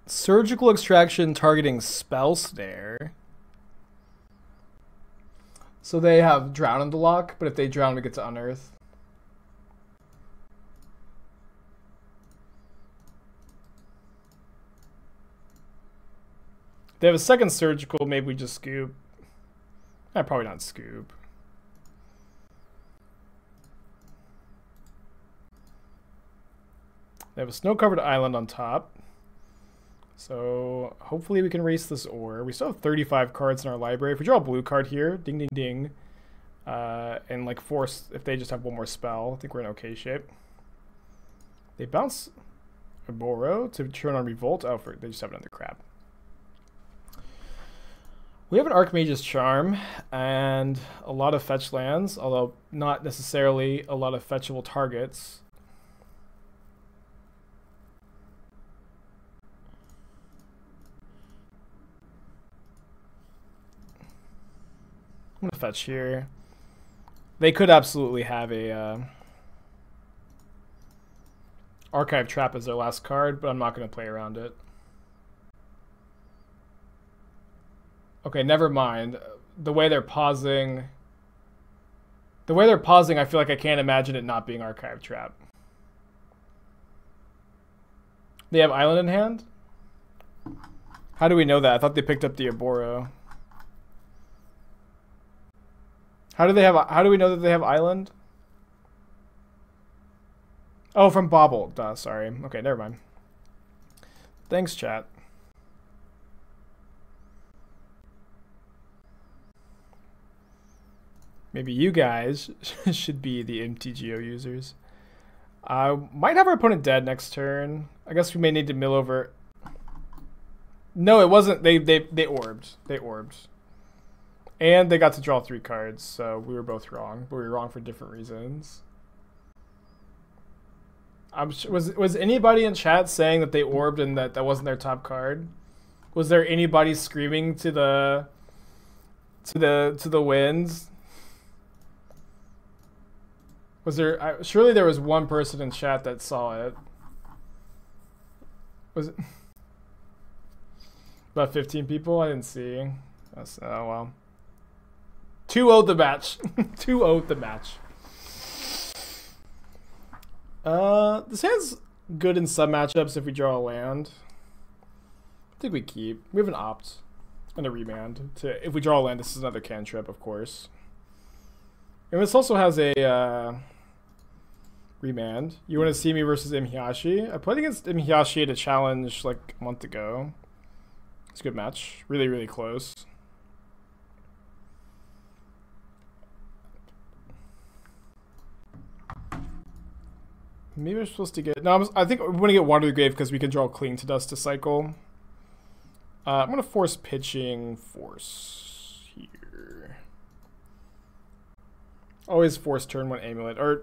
Surgical Extraction targeting Spell Snare. So they have Drown in the Loch, but if they drown, we get to Unearth. They have a second surgical, maybe we just scoop. Probably not scoop. They have a snow-covered island on top. So hopefully we can race this ore. We still have 35 cards in our library. If we draw a blue card here, ding, ding, ding, and like force, if they just have one more spell, I think we're in okay shape. They bounce a Boro to turn on Revolt. Oh, they just have another crab. We have an Archmage's Charm and a lot of fetch lands, although not necessarily a lot of fetchable targets. I'm gonna fetch here. They could absolutely have a Archive Trap as their last card, but I'm not gonna play around it. Okay, never mind. The way they're pausing, I feel like I can't imagine it not being Archive Trap. They have Island in hand? How do we know that? I thought they picked up the Aboro. How do we know that they have Island? Oh, from Bauble. Duh, sorry. Okay, never mind. Thanks, chat. Maybe you guys should be the MTGO users. Might have our opponent dead next turn. I guess we may need to mill over. No, it wasn't. They orbed. They orbed. And they got to draw 3 cards, so we were both wrong. But we were wrong for different reasons. Was anybody in chat saying that they orbed and that wasn't their top card? Was there anybody screaming to the winds? Was there? Surely there was one person in chat that saw it. Was it about 15 people? I didn't see. That's, oh well. 2-0 the match. 2-0 the match. This hand's good in some matchups if we draw a land. I think we keep. We have an opt and a remand. If we draw a land, this is another cantrip, of course. And this also has a remand. You want to see me versus Imhiashi? I played against Imhiashi at a challenge like a month ago. It's a good match. Really, really close. Maybe we're supposed to get... No, I think we want to get Watery Grave because we can draw Cling to Dust to cycle. I'm going to force pitching Force here. Always force turn 1 Amulet. Or,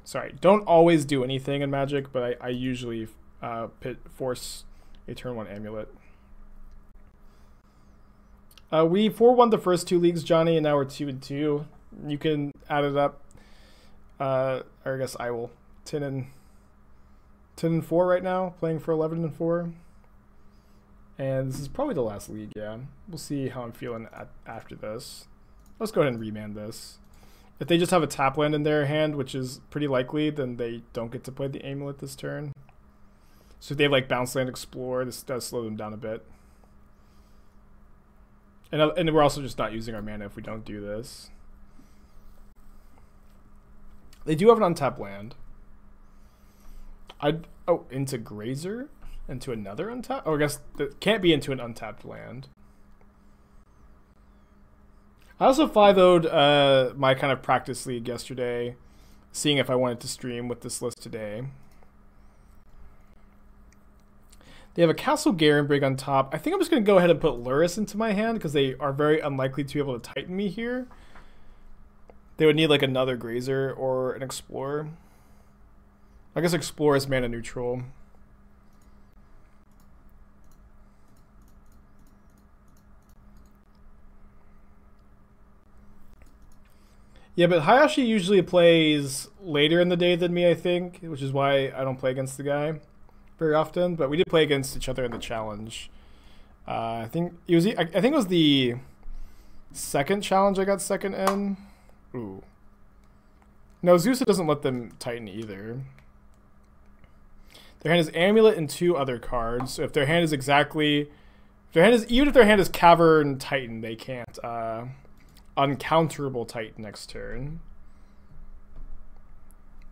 sorry, don't always do anything in Magic, but I usually force a turn 1 Amulet. We 4-1 the first 2 leagues, Johnny, and now we're 2-2. You can add it up. Or I guess I will. 10 and 4 right now, playing for 11 and 4. And this is probably the last league, yeah. We'll see how I'm feeling after this. Let's go ahead and remand this. If they just have a tap land in their hand, which is pretty likely, then they don't get to play the Amulet this turn. So if they have like Bounce Land Explore, this does slow them down a bit. And we're also just not using our mana if we don't do this. They do have an untapped land. Into Grazer? Into another untapped? Oh, I guess that can't be into an untapped land. I also 5-0'd my kind of practice league yesterday, seeing if I wanted to stream with this list today. They have a Castle Garenbrig on top. I think I'm just going to go ahead and put Lurrus into my hand because they are very unlikely to be able to Titan me here. They would need like another Grazer or an Explorer. I guess Explorer is mana neutral. Yeah, but Hayashi usually plays later in the day than me, I think, which is why I don't play against the guy very often. But we did play against each other in the challenge. I think it was the second challenge I got second in. Ooh. No, Zeusa doesn't let them Titan either. Their hand is Amulet and 2 other cards. So if their hand is even if their hand is Cavern Titan, they can't Uncounterable Titan next turn.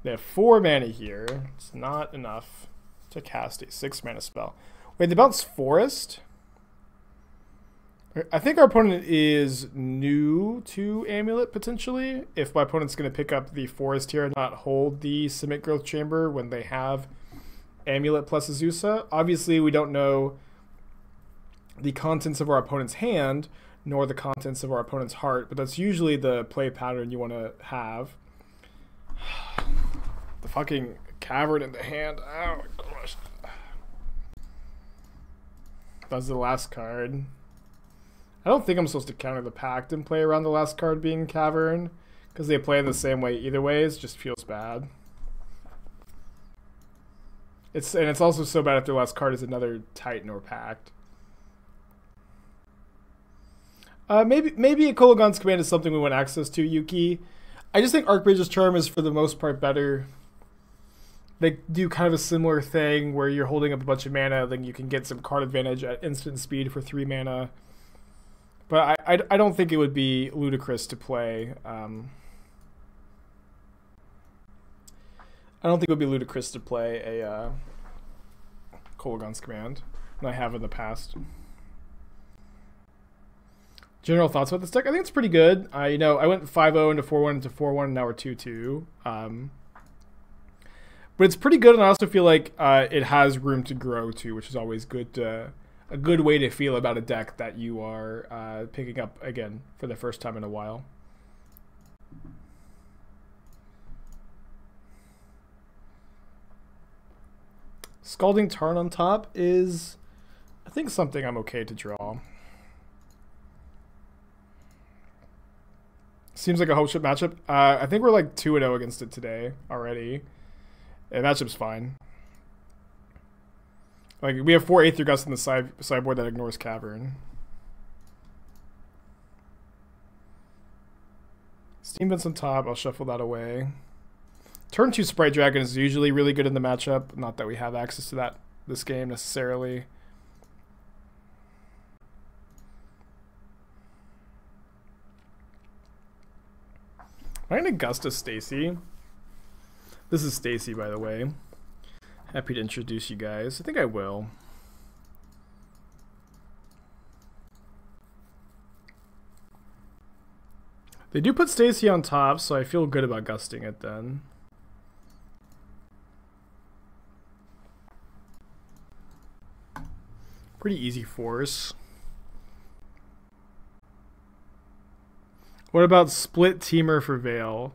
They have 4 mana here. It's not enough to cast a 6 mana spell. Wait, they bounce Forest? I think our opponent is new to Amulet, potentially. If my opponent's going to pick up the Forest here and not hold the Submit Growth Chamber when they have Amulet plus Azusa. Obviously, we don't know the contents of our opponent's hand, nor the contents of our opponent's heart, but that's usually the play pattern you want to have. The fucking cavern in the hand. Oh my gosh. That's the last card. I don't think I'm supposed to counter the Pact and play around the last card being cavern, because they play in the same way either ways. Just feels bad. It's also so bad if their last card is another Titan or Pact. Maybe a Kolaghan's Command is something we want access to, Yuki. I just think Archmage's Charm is for the most part better. They do kind of a similar thing where you're holding up a bunch of mana, then you can get some card advantage at instant speed for 3 mana. But I don't think it would be ludicrous to play. I don't think it would be ludicrous to play a Kolaghan's Command, and I have in the past. General thoughts about this deck? I think it's pretty good. I went 5-0 into 4-1 into 4-1, and now we're 2-2. But it's pretty good, and I also feel like it has room to grow too, which is always good. A good way to feel about a deck that you are picking up again for the first time in a while. Scalding Tarn on top is, I think, something I'm okay to draw. Seems like a hope ship matchup. I think we're like 2-0 against it today already. Yeah, matchup's fine. Like, we have 4 Aether Gust in the sideboard that ignores Cavern. Steam Vents on top. I'll shuffle that away. Turn 2 Sprite Dragon is usually really good in the matchup. Not that we have access to that this game necessarily. Am I going to Gust Stacy? This is Stacy, by the way. Happy to introduce you guys. I think I will. They do put Stacy on top, so I feel good about gusting it then. Pretty easy force. What about Split Teamer for Veil?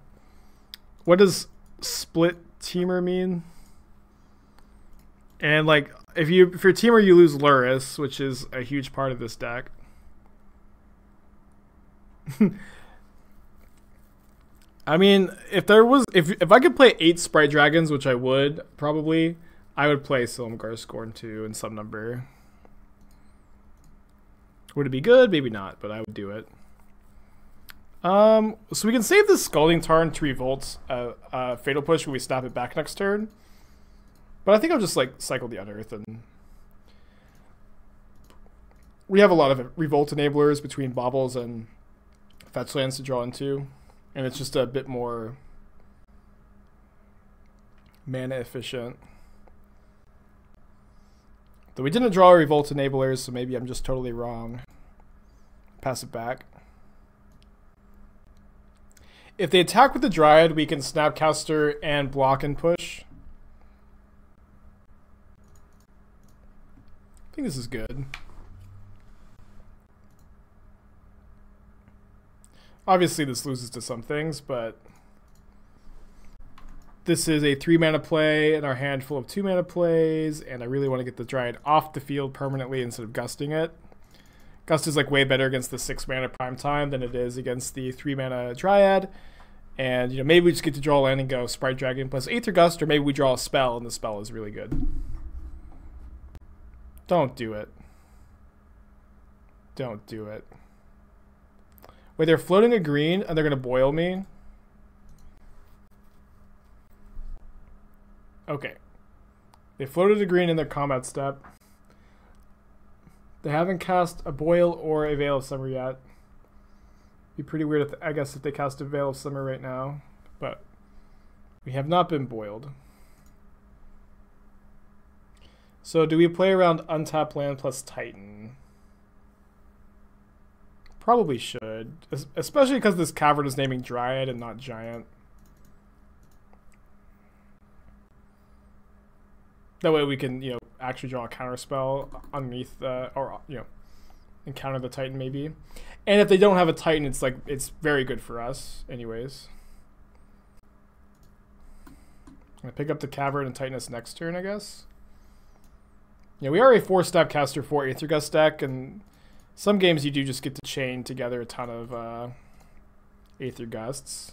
What does Split Teamer mean? And like, if you're Teamer, you lose Lurrus, which is a huge part of this deck. I mean, if I could play 8 Sprite Dragons, which I would probably, I would play Silumgar Scorn 2 in some number. Would it be good? Maybe not, but I would do it. So we can save this Scalding Tarn to Revolt Fatal Push when we snap it back next turn. But I think I'll just like cycle the Unearth, and we have a lot of Revolt enablers between Baubles and fetch lands to draw into, and it's just a bit more mana efficient. Though we didn't draw Revolt enablers, so maybe I'm just totally wrong. Pass it back. If they attack with the Dryad, we can Snapcaster and block and push. I think this is good. Obviously this loses to some things, but this is a 3 mana play in our hand full of 2 mana plays, and I really want to get the Dryad off the field permanently instead of gusting it. Gust is like way better against the 6 mana Primetime than it is against the 3 mana Dryad. And maybe we just get to draw a land and go Sprite Dragon plus Aether Gust, or maybe we draw a spell and the spell is really good. Don't do it. Don't do it. Wait, they're floating a green and they're gonna boil me? Okay. They floated a green in their combat step. They haven't cast a boil or a Veil of Summer yet. Be pretty weird if I guess if they cast a Veil of Summer right now, but we have not been boiled. So do we play around Untap Land plus Titan? Probably should, especially because this cavern is naming Dryad and not Giant. That way we can, actually draw a counter spell underneath, or encounter the Titan maybe. And if they don't have a Titan, it's like it's very good for us anyways. I'm gonna pick up the Cavern and Titan us next turn, I guess. Yeah, we are a 4 Snapcaster 4 Aether Gust deck, and some games you do just get to chain together a ton of Aether Gusts.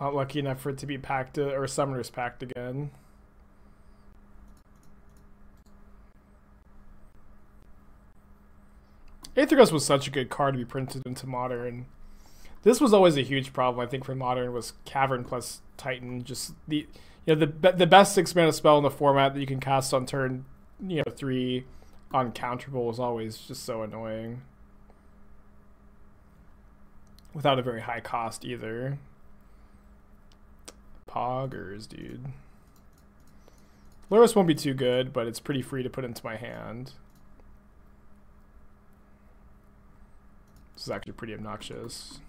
Not lucky enough for it to be packed or Summoner's Pact again. Aether Gust was such a good card to be printed into Modern. This was always a huge problem, I think, for Modern was Cavern plus Titan. Just the best 6-mana spell in the format that you can cast on turn 3 uncounterable is always just so annoying. Without a very high cost either. Poggers, dude. Lurrus won't be too good, but it's pretty free to put into my hand. This is actually pretty obnoxious.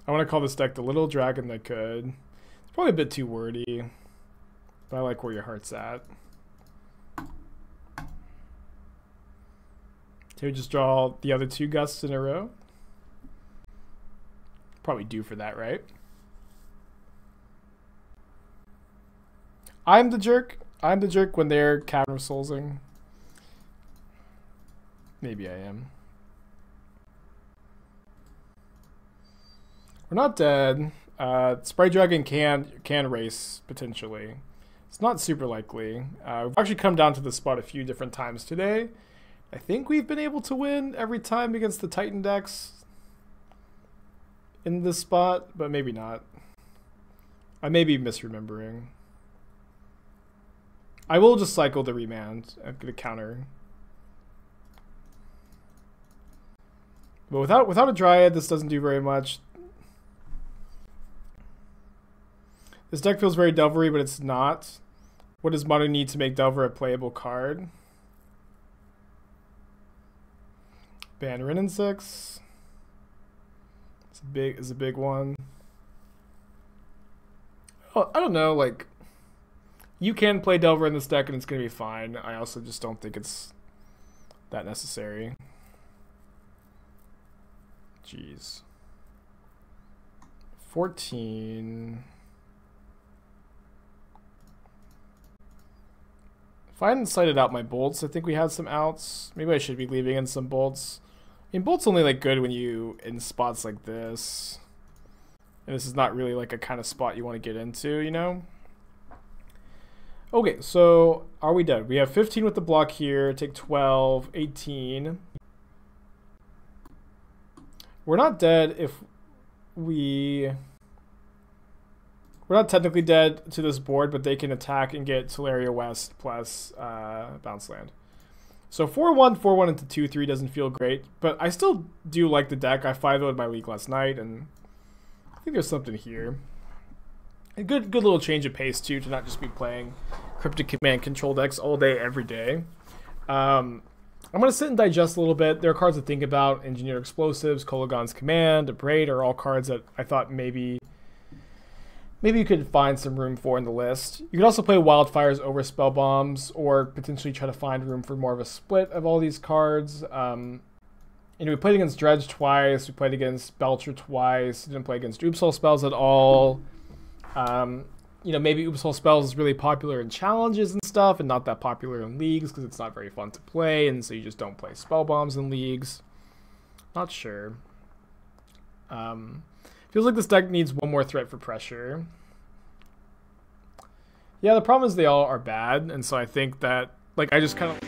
I want to call this deck the Little Dragon That Could. It's probably a bit too wordy, but I like where your heart's at. Can we just draw the other 2 gusts in a row? Probably due for that, right? I'm the jerk. I'm the jerk when they're Cavern of Soulsing. Maybe I am. We're not dead. Sprite Dragon can race, potentially. It's not super likely. We've actually come down to this spot a few different times today. I think we've been able to win every time against the Titan decks in this spot, but maybe not. I may be misremembering. I will just cycle the Remand. I'm going to counter. But without a Dryad, this doesn't do very much. This deck feels very Delvery, but it's not. What does Modern need to make Delver a playable card? Ban Rin and 6. It's a big one. Oh, I don't know, like you can play Delver in this deck and it's gonna be fine. I also just don't think it's that necessary. Jeez. 14. If I hadn't cited out my bolts, I think we had some outs. Maybe I should be leaving in some bolts. I mean, bolt's only like good when you in spots like this. And this is not really like a kind of spot you want to get into, you know? Okay, so are we dead? We have 15 with the block here. Take 12, 18. We're not dead if we're not technically dead to this board, but they can attack and get Teleria West plus bounce land. So 4-1, 4-1 into 2-3 doesn't feel great, but I still do like the deck. I 5-0'd my league last night, and I think there's something here. A good little change of pace, too, to not just be playing Cryptic Command control decks all day, every day. I'm going to sit and digest a little bit. There are cards to think about. Engineer Explosives, Kolagon's Command, Abrade are all cards that I thought maybe you could find some room for in the list. You could also play Wildfires over Spell Bombs, or potentially try to find room for more of a split of all these cards. We played against Dredge twice. We played against Belcher twice. Didn't play against Oopsal Spells at all. Maybe Oopsal Spells is really popular in challenges and stuff, and not that popular in leagues because it's not very fun to play, and so you just don't play Spell Bombs in leagues. Not sure. Feels like this deck needs one more threat for pressure. Yeah, the problem is they all are bad, and so I think that, like, I just kind of...